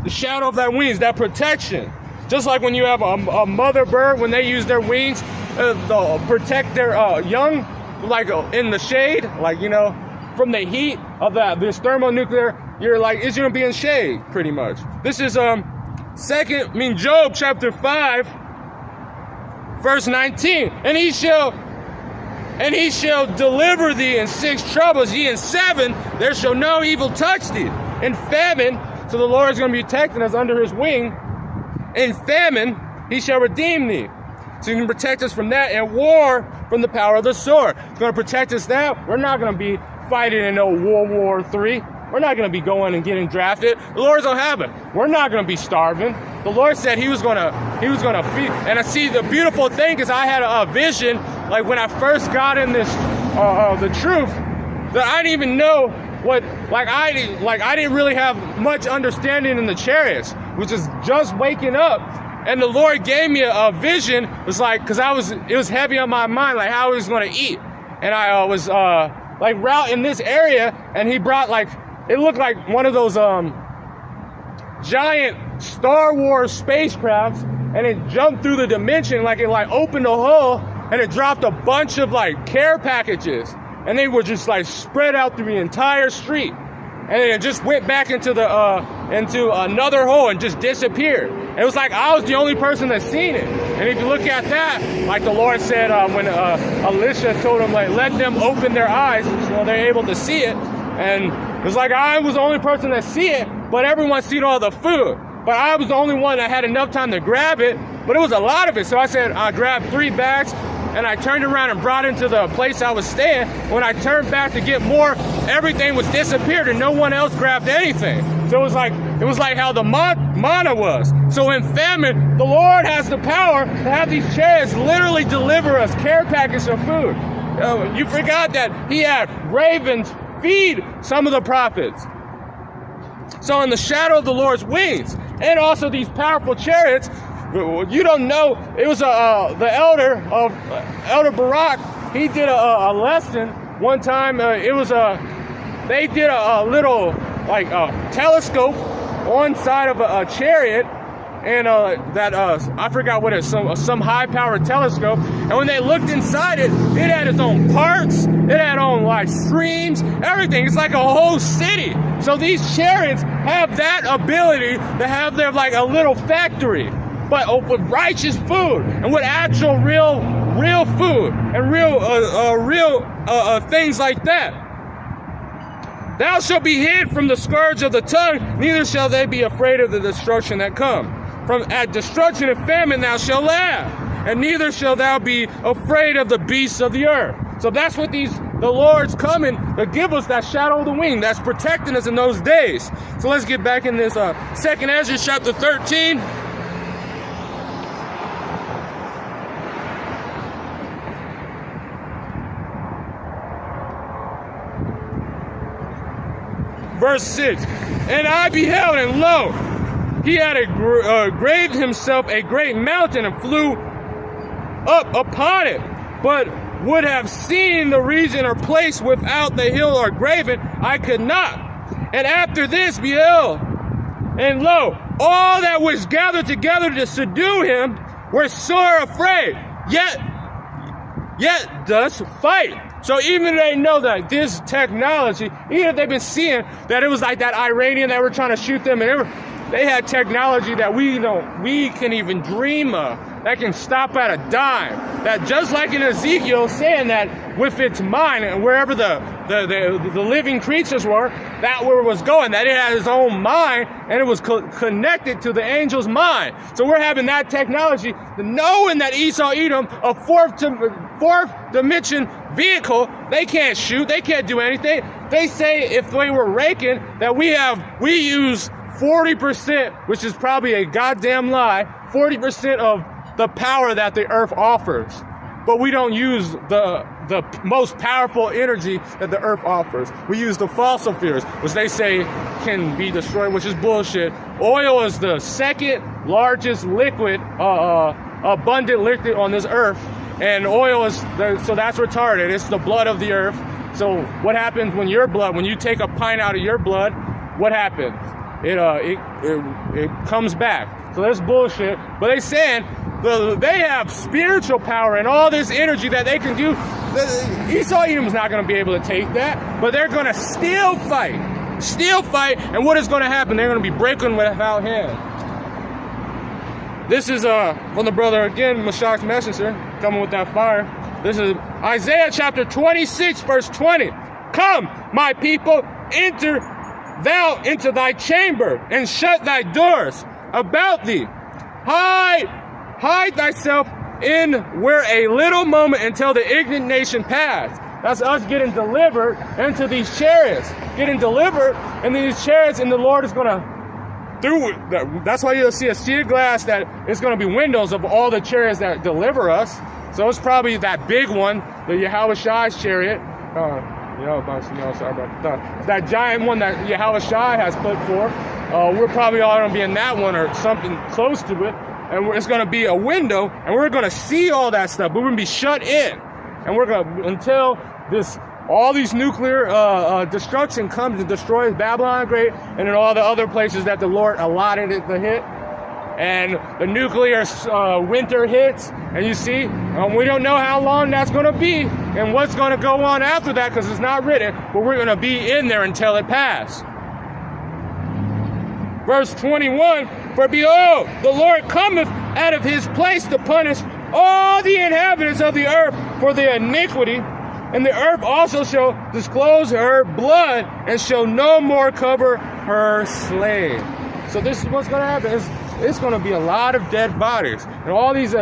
The shadow of that wings, that protection. Just like when you have a mother bird, when they use their wings to protect their young, like in the shade, like, you know, from the heat of this thermonuclear, you're like, it's going to be in shade, pretty much. This is Job chapter 5, verse 19. And he shall deliver thee in 6 troubles, ye in 7, there shall no evil touch thee. In famine, so the Lord is going to be protecting us under his wing. In famine, he shall redeem thee. So he can protect us from that, and war from the power of the sword. He's going to protect us that. We're not going to be fighting in no World War III. We're not going to be going and getting drafted. The Lord's going to have it. We're not going to be starving. The Lord said he was going to feed. And I see the beautiful thing is I had a vision, like when I first got in this, the truth, that I didn't even know what, I didn't really have much understanding in the chariots, which is just waking up. And the Lord gave me a vision. It was like, because it was heavy on my mind, like how I was going to eat. And I was route in this area, and he brought it looked like one of those giant Star Wars spacecrafts, and it jumped through the dimension, it opened a hole, and it dropped a bunch of care packages, and they were just spread out through the entire street. And then it just went back into another hole and just disappeared. It was like I was the only person that seen it. And if you look at that, like the Lord said when Elisha told him, let them open their eyes so they're able to see it. And it was like I was the only person that see it, but everyone seen all the food. But I was the only one that had enough time to grab it, but it was a lot of it. So I said, I grabbed 3 bags, and I turned around and brought it into the place I was staying. When I turned back to get more, everything was disappeared and no one else grabbed anything. So it was like how the manna was. So in famine, the Lord has the power to have these chariots literally deliver us care packages of food. You forgot that he had ravens feed some of the prophets. So in the shadow of the Lord's wings, and also these powerful chariots, you don't know, it was the Elder Barak, he did a lesson one time. They did a little telescope on side of a chariot, and I forgot what it is, some high-powered telescope. And when they looked inside it, it had its own parts, it had own streams, everything. It's like a whole city. So these chariots have that ability to have their a little factory, but with righteous food and with actual real food and real things like that. Thou shalt be hid from the scourge of the tongue, neither shall they be afraid of the destruction that come. At destruction and famine thou shalt laugh, and neither shall thou be afraid of the beasts of the earth. So that's what the Lord's coming to give us, that shadow of the wing that's protecting us in those days. So let's get back in this 2nd Ezra chapter 13. Verse 6, and I beheld, and lo, he had graved himself a great mountain and flew up upon it, but would have seen the region or place without the hill or graven, I could not. And after this beheld, and lo, all that was gathered together to subdue him were sore afraid, yet does fight. So even if they know that this technology, even if they've been seeing that it was like that Iranian that were trying to shoot them, and they had technology that we can even dream of, that can stop at a dime. That just like in Ezekiel saying that with its mind, and wherever the living creatures were, that where it was going, that it had its own mind, and it was connected to the angel's mind. So we're having that technology, knowing that Esau Edom, a fourth dimension vehicle, they can't shoot, they can't do anything. They say if they were raking that we use 40%, which is probably a goddamn lie, 40% of the power that the earth offers. But we don't use the the most powerful energy that the earth offers. We use the fossil fuels, which they say can be destroyed, which is bullshit. Oil is the second largest liquid, abundant liquid on this earth, and oil is so that's retarded. It's the blood of the earth. So what happens when you take a pint out of your blood? What happens? It comes back. So that's bullshit. But they saying they have spiritual power and all this energy that they can do. Esau Edom's not going to be able to take that, but they're going to still fight. And what is going to happen? They're going to be breaking without him. This is from the brother again, Meshach's messenger, coming with that fire. This is Isaiah chapter 26, verse 20. Come, my people, enter thou into thy chamber, and shut thy doors about thee. Hide thyself in where a little moment until the indignation pass. That's us getting delivered into these chariots. Getting delivered into these chariots, and the Lord is going to that's why you'll see a sea of glass that is going to be windows of all the chariots that deliver us. So it's probably that big one, the Yahushai's chariot. That giant one that Yahushai has put forth. We're probably all going to be in that one or something close to it. And it's going to be a window, and we're going to see all that stuff, but we're going to be shut in. And we're going to, until all these nuclear destruction comes and destroys Babylon the Great and in all the other places that the Lord allotted it to hit. And the nuclear winter hits, and you see, we don't know how long that's going to be and what's going to go on after that because it's not written, but we're going to be in there until it passes. Verse 21, for behold, the Lord cometh out of his place to punish all the inhabitants of the earth for their iniquity, and the earth also shall disclose her blood and shall no more cover her slain. So this is what's going to happen. It's going to be a lot of dead bodies. And all these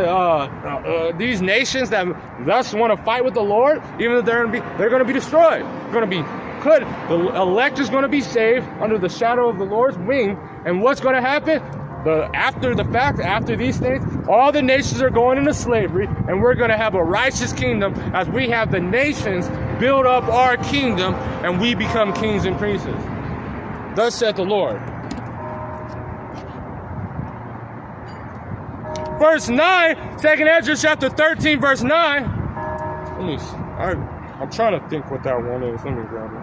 nations that thus want to fight with the Lord, even if they're going to be destroyed. They're going to be good. The elect is going to be saved under the shadow of the Lord's wing. And what's going to happen? After these things, all the nations are going into slavery, and we're going to have a righteous kingdom as we have the nations build up our kingdom, and we become kings and priests. Thus saith the Lord. Verse 9, 2 Ezra chapter 13, verse 9. I'm trying to think what that one is. Let me grab it.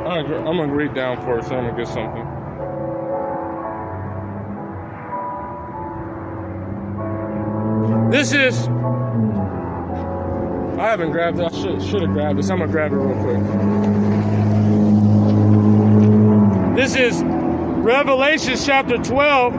I'm going to read down for it, so I'm going to get something. This is, I haven't grabbed it. I should have grabbed this. I'm going to grab it real quick. This is Revelation chapter 12.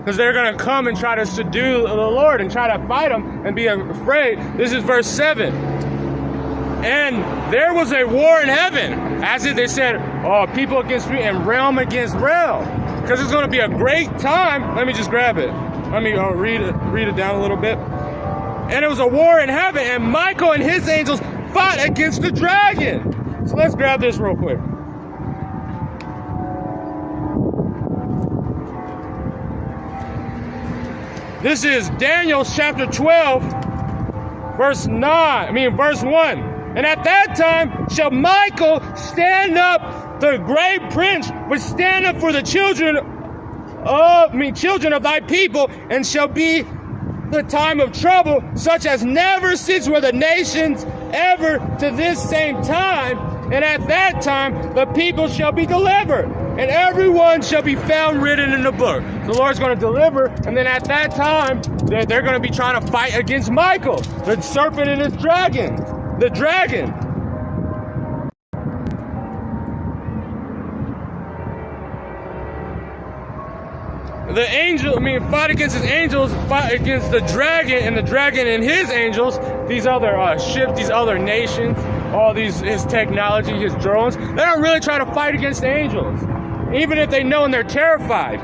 Because they're going to come and try to subdue the Lord and try to fight him and be afraid. This is verse 7. And there was a war in heaven. As if they said, people against me and realm against realm. Because it's going to be a great time. Let me just grab it. Let me read it down a little bit. And it was a war in heaven, and Michael and his angels fought against the dragon. So let's grab this real quick. This is Daniel chapter 12, verse 1. And at that time shall Michael stand up, the great prince, which stand up for the children of thy people, and shall be the time of trouble, such as never since were the nations ever to this same time. And at that time the people shall be delivered, and everyone shall be found written in the book. The Lord's going to deliver, and then at that time, they're going to be trying to fight against Michael, the serpent and his dragon, the dragon. the angel, fight against his angels, fight against the dragon, and the dragon and his angels, these other ships, these other nations, all these, his technology, his drones, they don't really try to fight against the angels, even if they know and they're terrified.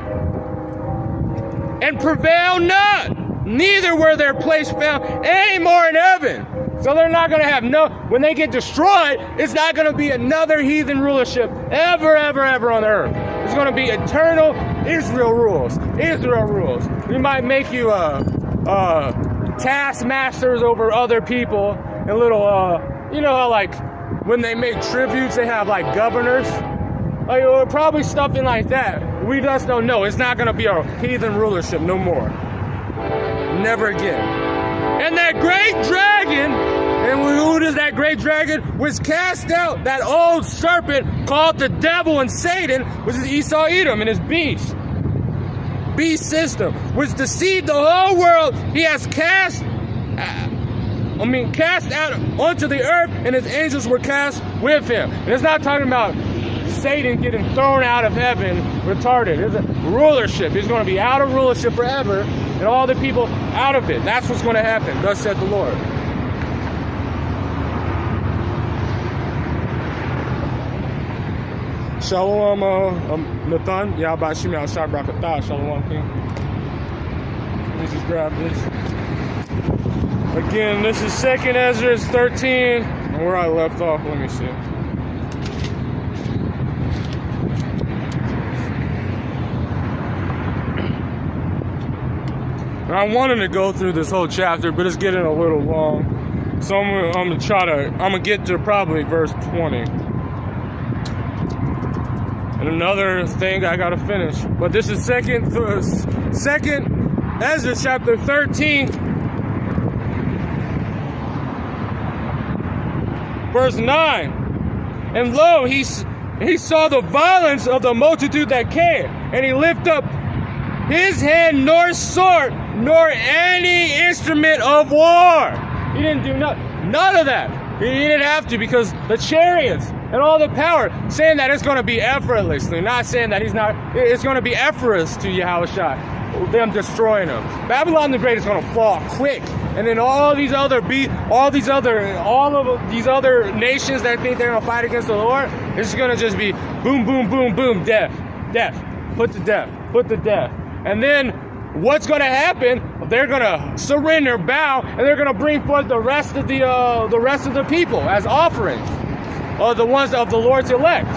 And prevail not, neither were their place found any more in heaven. So they're not going to have when they get destroyed, it's not going to be another heathen rulership ever on the earth. It's going to be eternal Israel rules. Israel rules. We might make you taskmasters over other people and little, you know how like when they make tributes, they have like governors? Like, probably something like that. We just don't know. It's not going to be a heathen rulership no more. Never again. And that great dragon, and who does that great dragon? Was cast out, that old serpent called the devil and Satan, which is Esau Edom and his beast system, which deceived the whole world. He has cast out onto the earth, and his angels were cast with him. And it's not talking about Satan getting thrown out of heaven, retarded. It's a rulership. He's going to be out of rulership forever, and all the people out of it. That's what's going to happen. Thus said the Lord. Shalom, Nathan. Yahbashim Yahshua Brakatah. Shalom, King. Let me just grab this. Again, this is 2nd Ezra 13. And where I left off, let me see. I wanted to go through this whole chapter, but it's getting a little long. So I'm gonna get to probably verse 20. And another thing I gotta finish. But this is second Ezra chapter 13, verse 9. And lo, he saw the violence of the multitude that came, and he lifted up his hand, nor sword, nor any instrument of war. He didn't do none of that. He didn't have to, because the chariots and all the power, saying that it's going to be effortlessly, not saying that it's going to be effortless to Yahushua, them destroying him. Babylon the Great is going to fall quick, and then all of these other nations that think they're going to fight against the Lord, it's going to just be boom, boom, boom, boom, death, put to death. And then what's going to happen? They're going to surrender, bow, and they're going to bring forth the rest of the people as offerings, or the ones of the Lord's elect.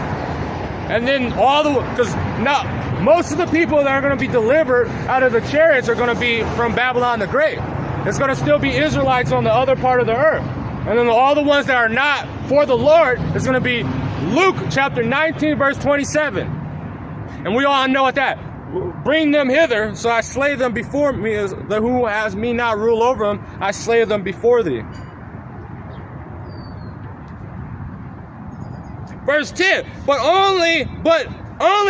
And then because now most of the people that are going to be delivered out of the chariots are going to be from Babylon the Great. It's going to still be Israelites on the other part of the earth. And then all the ones that are not for the Lord is going to be Luke chapter 19, verse 27. And we all know what that. Bring them hither, so I slay them before me, as the who has me not rule over them, I slay them before thee. Verse 10, but only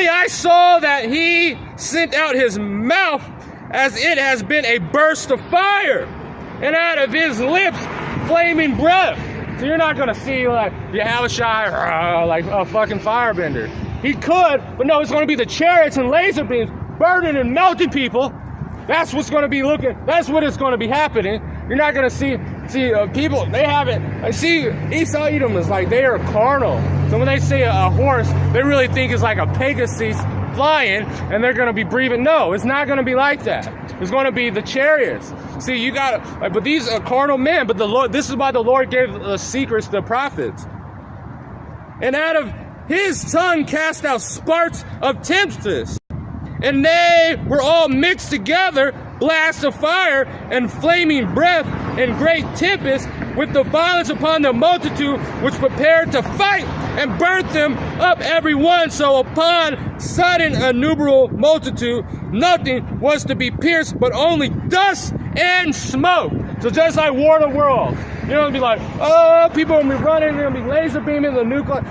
I saw that he sent out his mouth as it has been a burst of fire, and out of his lips flaming breath. So you're not going to see like Yahushua like a fucking firebender. He could, but no, it's going to be the chariots and laser beams burning and melting people. That's what's going to be that's what is going to be happening. You're not going to see people, they haven't, I see Esau Edom is like, they are carnal. So when they say a horse, they really think it's like a Pegasus flying, and they're going to be breathing. No, it's not going to be like that. It's going to be the chariots. See, you got to, but these are carnal men, but the Lord, this is why the Lord gave the secrets to the prophets. And out of his tongue cast out sparks of tempest, and they were all mixed together, blasts of fire and flaming breath and great tempest, with the violence upon the multitude which prepared to fight, and burnt them up every one. So upon sudden innumerable multitude, nothing was to be pierced, but only dust and smoke. So just like War of the World, you're gonna be like, oh, people are gonna be running, they're gonna be laser beaming the nuclear.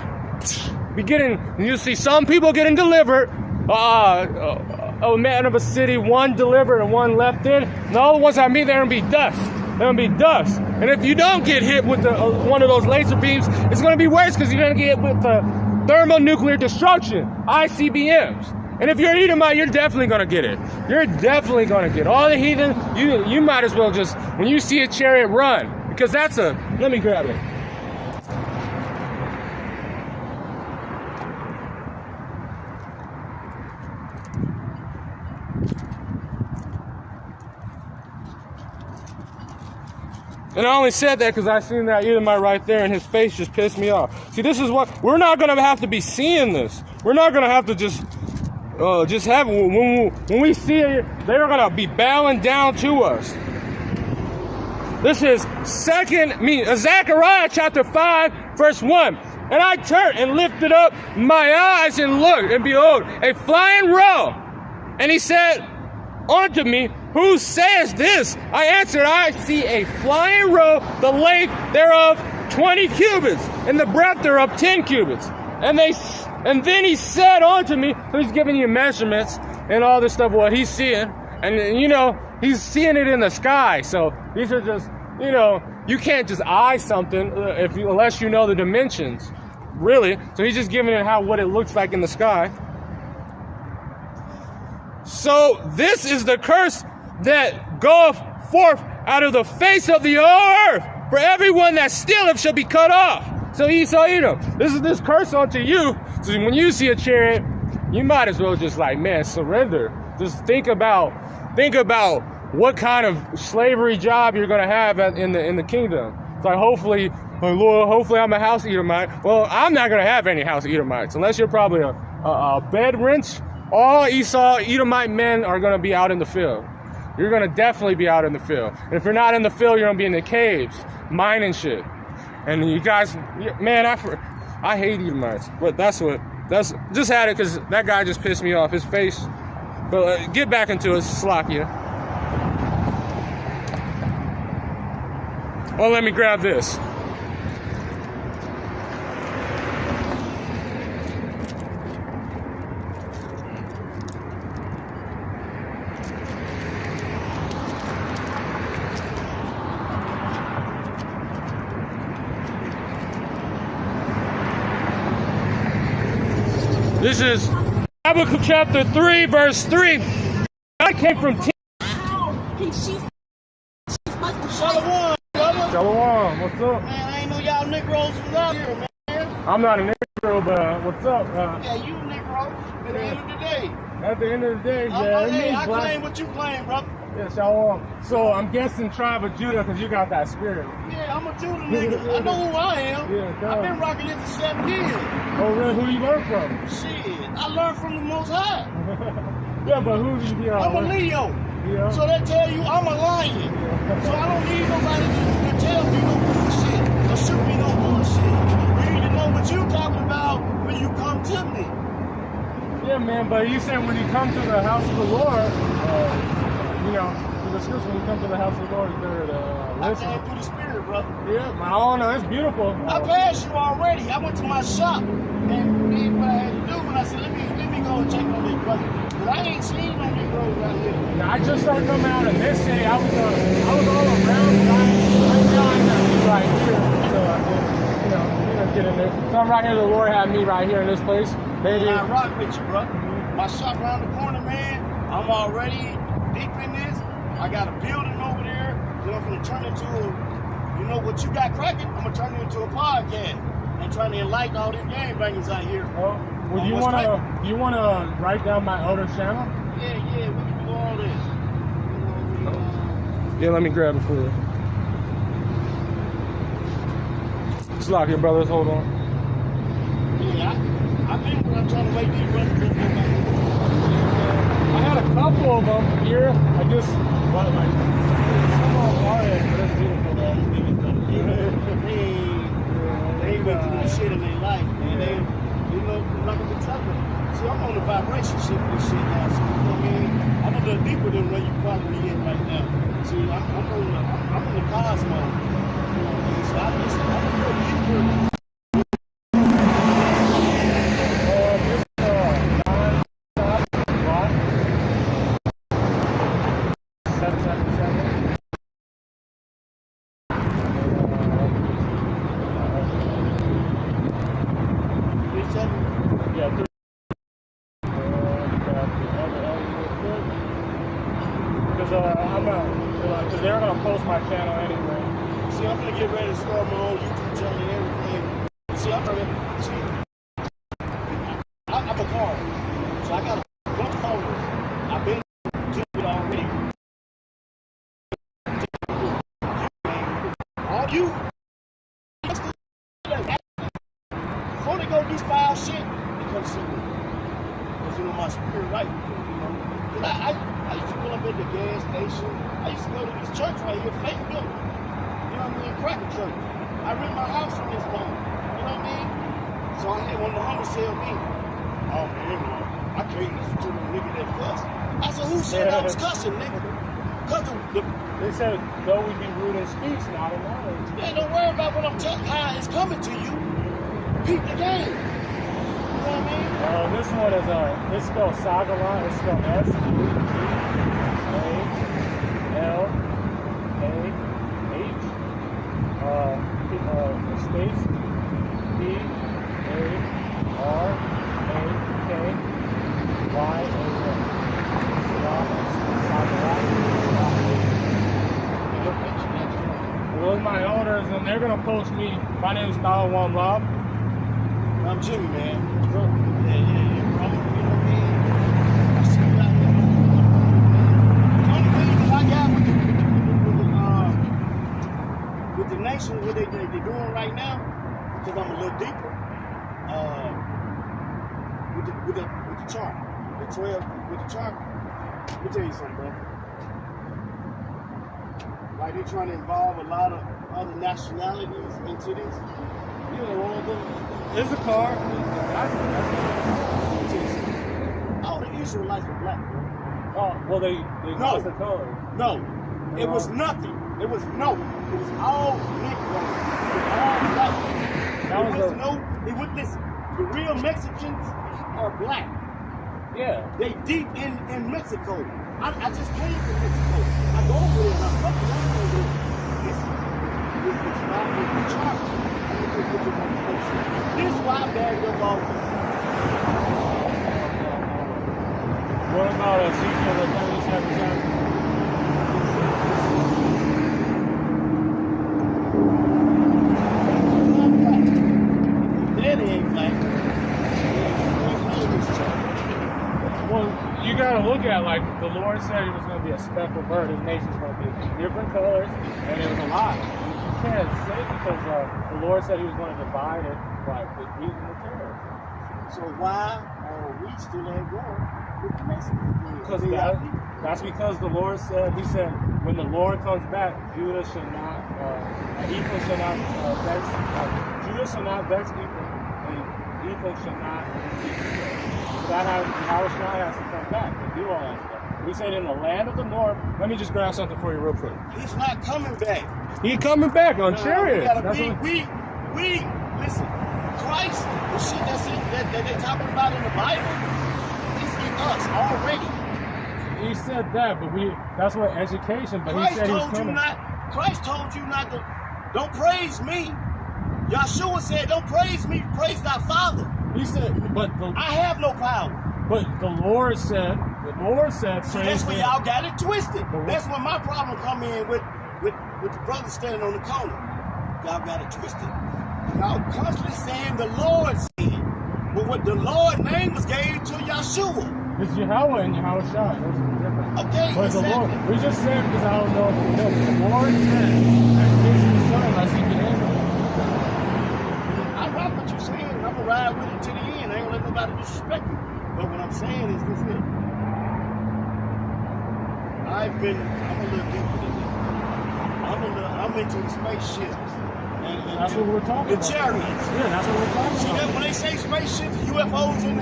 You see some people getting delivered. A man of a city, one delivered and one left in. And all the ones I meet, they're gonna be dust. They're gonna be dust. And if you don't get hit with one of those laser beams, it's gonna be worse, because you're gonna get hit with the thermonuclear destruction, ICBMs. And if you're Edomite, you're definitely gonna get it. You're definitely gonna get it. All the heathen, you might as well just, when you see a chariot, run. Because that's a, let me grab it. And I only said that because I seen that Edomite right there, and his face just pissed me off. See, this is what, we're not going to have to be seeing this. We're not going to have to just have, when we see it, they're going to be bowing down to us. This is Zechariah chapter 5, verse 1. And I turned and lifted up my eyes and looked, and behold, a flying roe. And he said unto me, who says this? I answered, I see a flying roe, the length thereof 20 cubits, and the breadth thereof 10 cubits. And then he said unto me, so he's giving you measurements and all this stuff, what he's seeing. And, you know, he's seeing it in the sky. So these are just, you know, you can't just eye something unless you know the dimensions, really. So he's just giving it what it looks like in the sky. So this is the curse that goeth forth out of the face of the earth. For everyone that stealeth shall be cut off. So Esau, Edom, this is this curse unto you. So when you see a chariot, you might as well just like, man, surrender. Just think about what kind of slavery job you're gonna have in the kingdom. It's like, hopefully, Lord, hopefully I'm a house Edomite. Well, I'm not gonna have any house Edomites unless you're probably a bed wrench. All Esau Edomite men are gonna be out in the field. You're gonna definitely be out in the field. And if you're not in the field, you're gonna be in the caves, mining shit. And you guys, man, I hate Edomites, but just had it because that guy just pissed me off. His face. But get back into it, Slakia. Well, let me grab this. This is Habakkuk chapter 3, verse 3. I came from Shalom, brother. Shalom, what's up? Man, I ain't know y'all Negroes was out here, man. I'm not a Negro, but what's up? Yeah, you Negro. At the end of the day. At the end of the day, I claim what you claim, brother. Yeah, Shalom. So I'm guessing tribe of Judah because you got that spirit. Yeah, I'm a Judah nigga. I know who I am. Yeah, I've been rocking this for 7 years. Oh, really? Who you learn from? Shit, I learned from the Most High. Yeah, but who you know? I'm a Leo. Yeah. So that tell you I'm a lion. Yeah. So I don't need nobody to tell me no bullshit or shoot me no bullshit. You need to know what you talking about when you come to me. Yeah, man, but you said when you come to the house of the Lord, you know, in the scripture, when you come to the house of the Lord, it's better to listen. I came through the spirit, brother. Yeah, man, I don't know, it's beautiful. I passed you already. I went to my shop and did what I had to do, and I said, let me go and check on this brother. Because I ain't seen no Negroes out here. Now, I just started coming out in this city. I was all around, but right now I got you right here. So I can, you know, get in there. So I'm right here, the Lord had me right here in this place. Maybe. I rock with you, bro. My shop around the corner, man. I'm already deep in this. I got a building over there that I'm going to turn into you know what you got cracking? I'm going to turn it into a podcast and trying to enlighten all these gangbangers out here. Oh, well, you wanna write down my elder channel? Yeah, we can do all this. Yeah, let me grab it for you. Just lock your brothers, hold on. Yeah, I've been trying to wait these brothers to go back. I had a couple of them here. I just, some of them are, but it's beautiful though. They ain't been through shit in their life, man. They, you know, like I've been telling you. See, I'm on the vibration shit with this shit now. So, you know what I mean? I'm a little deeper than where you probably in right now. See, I'm in the cosmos. You know what I mean? So I'm a little deeper. because because they're gonna post my channel anyway. See, I'm gonna get ready to start my own YouTube channel and everything. See, I'm a car, so I got a bunch of followers. I've been to it already. All you, before they go do foul shit, they come see me. Because you know my spirit right. You know, I used to pull up at the gas station. I used to go to this church right here, fake building. You know what I mean? Cracker church. I rent my house from this phone. You know what I mean? So I had one of the homies tell me, oh man, I can't listen to the nigga that cuss. I said, who said I was cussing, nigga? Cause They said, though we be rude in speech, not in knowledge. yeah, don't worry about what I'm telling how it's coming to you. Peep the game. You know what I mean? This one is it's spelled Sagalat. It's spelled S-A-L-A-H. Space P-A-R-A-K-Y-A-N. Those are my owners, and they're gonna post me. My name is One Love. I'm Jimmy, man. Yeah, bro. You know what I mean? I see you out here. The only thing that I got with the nation, what they're doing right now, because I'm a little deeper, with the chart, the 12 with the chart. Let me tell you something, bro. Like they're trying to involve a lot of other nationalities into this. You know, all of them. There's a car. All the Israelites were black, bro. Oh, well, they lost the color. No, it was nothing. It was all Negro. It was all black. It was listen. The real Mexicans are black. Yeah. They deep in Mexico. I just came from Mexico. I go over there and I fucking over there. It's not with the chart. This is why I bagged up all this. What about Ezekiel the 37 chapter? That ain't black. Well, you gotta look at like the Lord said he was gonna be a speckled bird, his nation's gonna be different colors, and it was a lie. You can't say because the Lord said he was gonna divide it by the Greek and the terrorists. So why are we still at war with the Mexicans? Because that's because the Lord said, he said, when the Lord comes back, Judah shall not, Ephraim shall not vex, Judah shall not vex Ephraim, and Ephraim shall not vex Judah. So that Yahushua has to come back and do all that stuff. We said in the land of the north, let me just grab something for you real quick. He's not coming back. He coming back on chariots. We listen, Christ, the shit that they're talking about in the Bible, is in us already. He said that, but that's what education, but Christ he said he's coming. Christ told you not to, don't praise me. Yahshua said, don't praise me, praise thy Father. He said, I have no power. But the Lord said, so that's where y'all got it twisted. That's where my problem come in with the brother standing on the corner. Y'all got it twisted. Y'all constantly saying the Lord said, but what the Lord's name was gave to Yahshua. It's Yahweh and Yahushua. Those are different. Okay, but the Lord, we just said because I don't know if you know, the Lord said that gives the Son unless he get in. I rock what you're saying, and I'm gonna ride with it to the end. I ain't gonna let nobody disrespect me. But what I'm saying is this here. I'm a little deeper than that. I'm into the spaceships. And that's what we're talking about. The chariots. Yeah, that's what we're talking about. See, when they say spaceships, UFOs in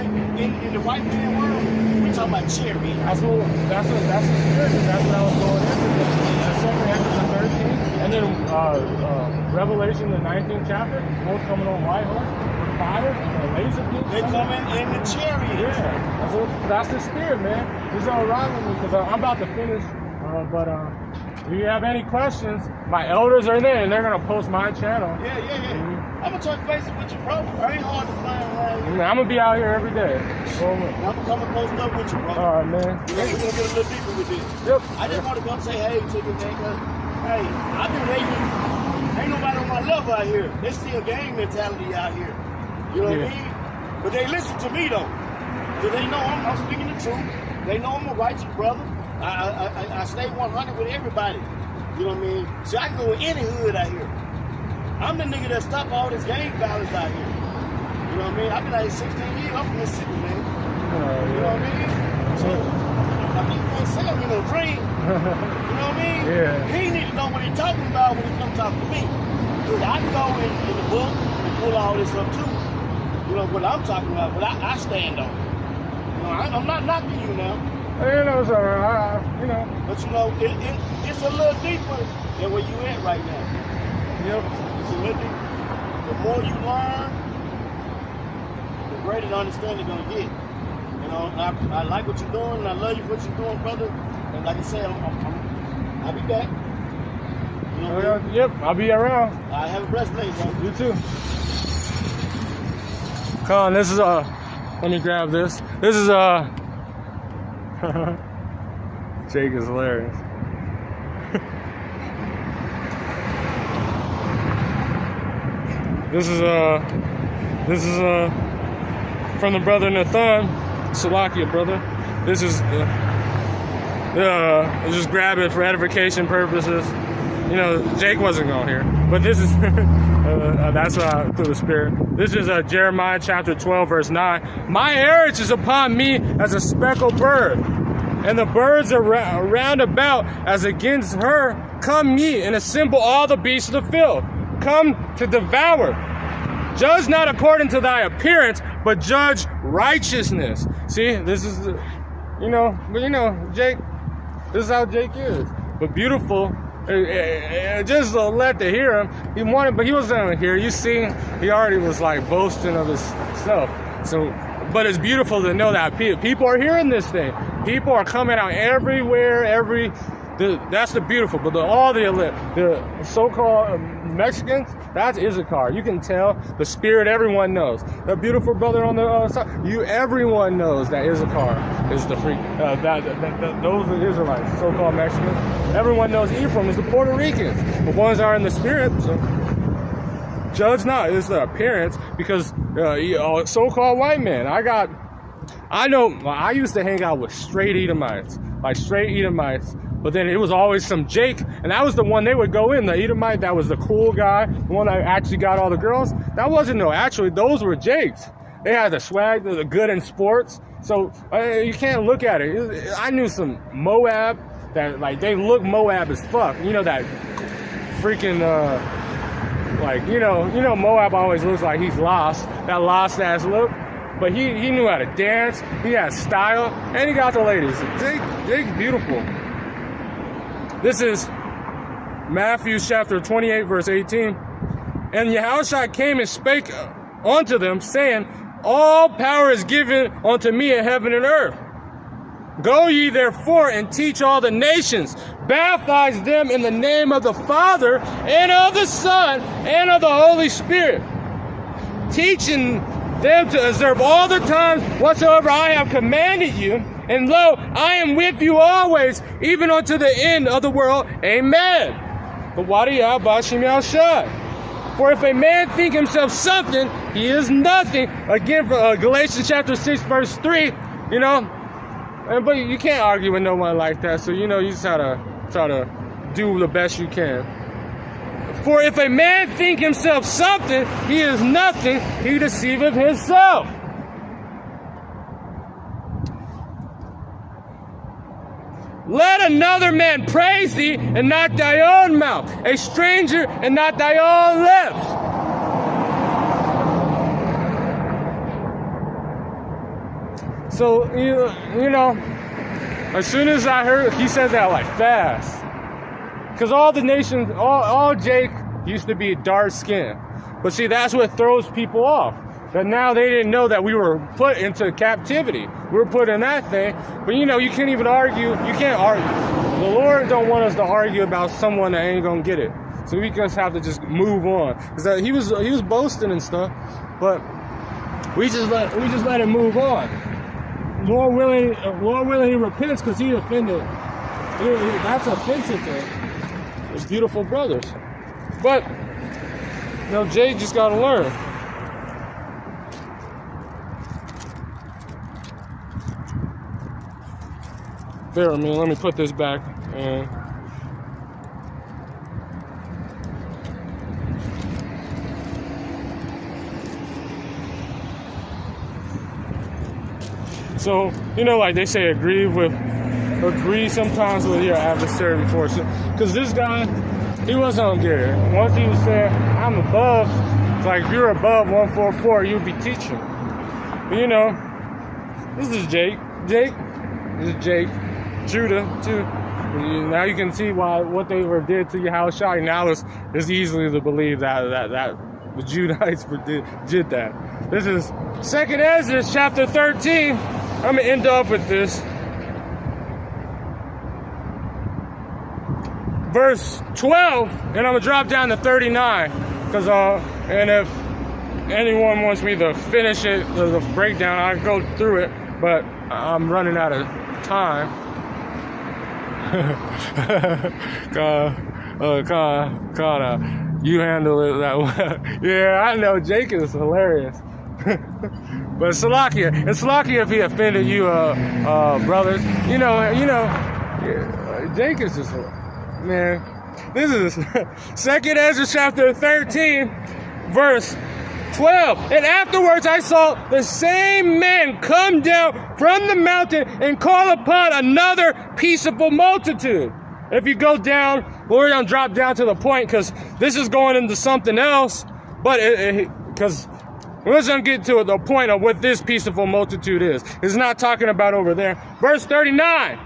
the white man world, we talking about chariots. That's the spirit. That's what I was going into. Second Exodus 13, and then Revelation the 19th chapter. Both coming on white horse, with fire, and a laser beam. They coming in the chariots. Yeah, that's the spirit, man. It's all right with me because I'm about to finish. But if you have any questions, my elders are there and they're gonna post my channel. Yeah. I'm gonna touch base with you, bro. It ain't hard to find around here. I'm gonna be out here every day. I'm coming close up with you, bro. All right, man. We're gonna get a little deeper with this. Yep. I just want to come say hey to you, man. 'Cause, hey, I've been waiting. Ain't nobody on my level out here. They still gang mentality out here. You know what I mean? But they listen to me though, because they know I'm speaking the truth. They know I'm a righteous brother. I stay 100 with everybody. You know what I mean? So I can go in any hood out here. I'm the nigga that stop all this gang violence out here. You know what I mean? I've been out here 16 years. I'm from Mississippi, man. You know what I mean? So I mean, you can't sell me no dream. You know what I mean? Yeah. He need to know what he's talking about when he come talking to me. Because I can go in the book and pull all this up too. You know what I'm talking about, but I stand on it. You know, I'm not knocking you now. You know, so, you know. But you know, it's a little deeper than where you at right now. Yep. It's a little deeper. The more you learn, the greater the understanding you're gonna get. You know, and I like what you're doing, and I love you for what you're doing, brother. And like I said, I'll be back. You know what I mean? Yep, I'll be around. I have a blessed day, bro. You too. Con, this is let me grab this. This is Jake is hilarious. This is from the brother Nathan, Salakia brother. This is just grab it for edification purposes. You know, Jake wasn't going here, but this is that's through the Spirit. This is Jeremiah chapter 12, verse 9. My heritage is upon me as a speckled bird, and the birds are round about as against her. Come ye and assemble all the beasts of the field. Come to devour. Judge not according to thy appearance, but judge righteousness. See, this is, Jake, this is how Jake is. But beautiful. Just let to hear him. He wanted, but he wasn't gonna hear. You see, he already was like boasting of his stuff. So, but it's beautiful to know that people are hearing this thing. People are coming out everywhere. That's the beautiful. But all the so-called Mexicans, that's Issachar. You can tell the spirit. Everyone knows. The beautiful brother on the other side. Everyone knows that Issachar is the freak. Those are Israelites, so-called Mexicans. Everyone knows Ephraim is the Puerto Ricans. The ones that are in the spirit. So judge not. It's the appearance because so-called white man. I used to hang out with straight Edomites. But then it was always some Jake, and that was the one they would go in, the Edomite, that was the cool guy, the one that actually got all the girls. That wasn't actually, those were Jakes. They had the swag, the good in sports. So you can't look at it. I knew some Moab that, like, they look Moab as fuck. You know, that freaking, Moab always looks like he's lost, that lost ass look. But he knew how to dance, he had style, and he got the ladies. Jake's beautiful. This is Matthew chapter 28, verse 18. And Yahushua came and spake unto them, saying, all power is given unto me in heaven and earth. Go ye therefore and teach all the nations, baptize them in the name of the Father, and of the Son, and of the Holy Spirit, teaching them to observe all the times whatsoever I have commanded you. And lo, I am with you always, even unto the end of the world. Amen. But Wadiyah Bashim Yahshua. For if a man think himself something, he is nothing. Again, Galatians chapter 6, verse 3, but you can't argue with no one like that. So, you just try to do the best you can. For if a man think himself something, he is nothing. He deceiveth himself. Let another man praise thee, and not thy own mouth, a stranger, and not thy own lips. So, as soon as I heard, he said that like fast. Because all the nations, all Jake used to be dark skinned. But see, that's what throws people off. But now they didn't know that we were put into captivity. We were put in that thing. But you can't even argue. You can't argue. The Lord don't want us to argue about someone that ain't gonna get it. So we just have to just move on. Because he was boasting and stuff, but we just let him move on. Lord willing, he repents because he offended. That's offensive to his beautiful brothers. But Jake just got to learn. Bear with me. Let me put this back. So, like they say, agree sometimes with your adversary before. Because this guy, he wasn't on gear. Once he was saying, I'm above, it's like if you're above 144, you'd be teaching. But this is Jake. This is Jake. Judah, too. Now you can see what they did to Yahushua. Now it's easily to believe that the Judahites did that. This is 2nd Ezra, chapter 13. I'm going to end up with this. Verse 12, and I'm going to drop down to 39. And if anyone wants me to finish it, the breakdown, I go through it. But I'm running out of time. You handle it that way. Yeah, I know. Jake is hilarious. But Salakia, if he offended you, brothers, Jake is just, man. This is 2nd Ezra chapter 13, verse 12. And afterwards I saw the same men come down from the mountain and call upon another peaceable multitude. If you go down, we're going to drop down to the point because this is going into something else. But because we're going to get to the point of what this peaceable multitude is. It's not talking about over there. Verse 39.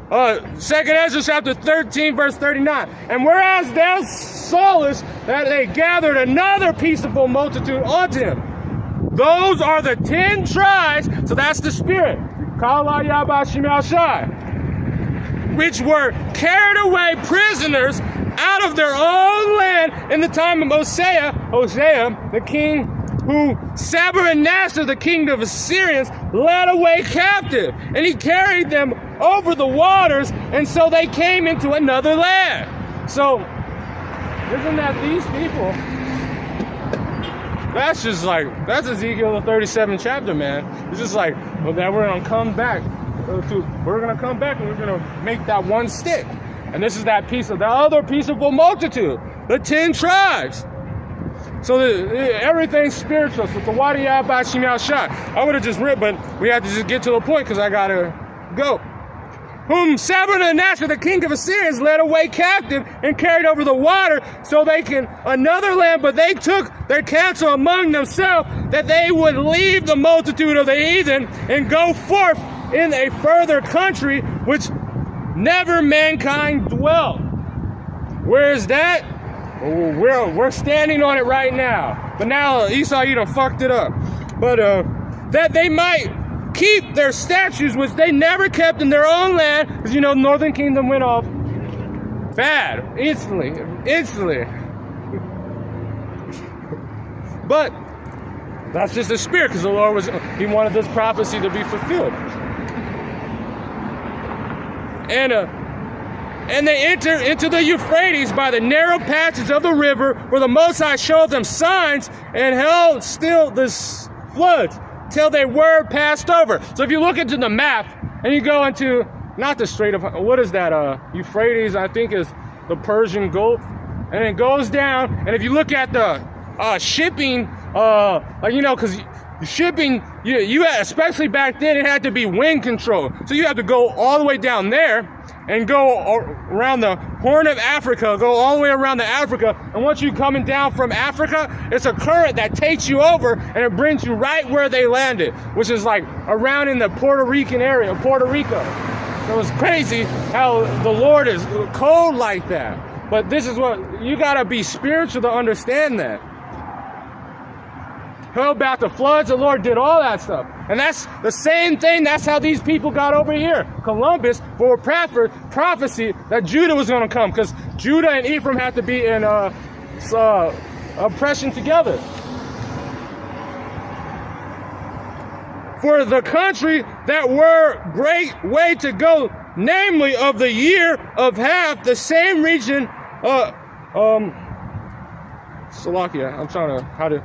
2nd Ezra chapter 13, verse 39. And whereas thou sawest that they gathered another peaceable multitude unto him. Those are the 10 tribes, so that's the spirit, which were carried away prisoners out of their own land in the time of Hosea, the king who Sabar-Nassar, the king of Assyrians, led away captive. And he carried them over the waters, and so they came into another land. So, isn't that these people? That's Ezekiel the 37th chapter, man. It's just like, that we're going to come back. We're going to come back and we're going to make that one stick. And this is the other peaceable multitude, the 10 tribes. So everything's spiritual. So I would have just read, but we have to just get to the point because I got to go. Whom Sabar-Nassar, the king of Assyrians, led away captive and carried over the water so they can another land, but they took their counsel among themselves that they would leave the multitude of the heathen and go forth in a further country which never mankind dwelt. Where is that? We're standing on it right now. But now Esau, you done fucked it up. But that they might keep their statutes, which they never kept in their own land, because the northern kingdom went off bad instantly. But that's just the spirit, because the Lord he wanted this prophecy to be fulfilled. And they enter into the Euphrates by the narrow passage of the river, where the Most High showed them signs and held still the floods till they were passed over. So if you look into the map and you go into, not the Strait of, what is that? Euphrates, I think, is the Persian Gulf. And it goes down, and if you look at the shipping, because shipping, you had, especially back then, it had to be wind control. So you have to go all the way down there and go around the Horn of Africa, go all the way around to Africa. And once you're coming down from Africa, it's a current that takes you over and it brings you right where they landed, which is like around in the Puerto Rican area, Puerto Rico. So it's crazy how the Lord is cold like that. But this is what, you gotta be spiritual to understand that. How about the floods? The Lord did all that stuff. And that's the same thing. That's how these people got over here. Columbus for prophecy that Judah was going to come, because Judah and Ephraim had to be in oppression together. For the country that were great way to go, namely of the year of half, the same region, Salakia, I'm trying to, how to,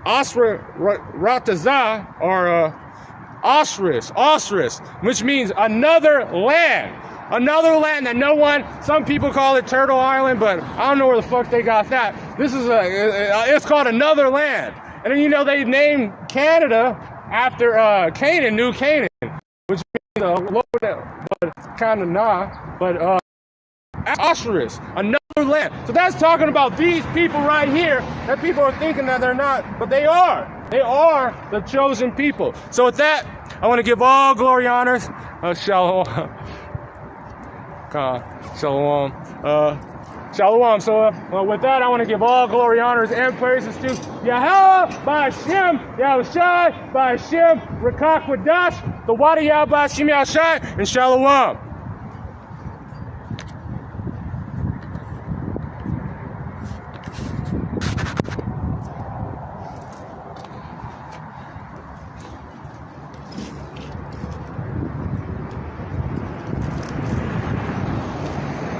Osra-Ratazah, or Osris, which means another land. Another land that no one, some people call it Turtle Island, but I don't know where the fuck they got that. This is it's called another land. And then, you know, they named Canada after Canaan, New Canaan, which means Lord, but kind of but Osris, another land. So that's talking about these people right here that people are thinking that they're not, but they are. They are the chosen people. So with that, I want to give all glory, honors, shalom. Shalom. Shalom. So with that, I want to give all glory, honors, and praises to Yahweh, Ba'ashem, Yahushai, Ba'ashem, Rakak Wadash, the Wadi Yah Ba'ashem Yahushai, and Shalom.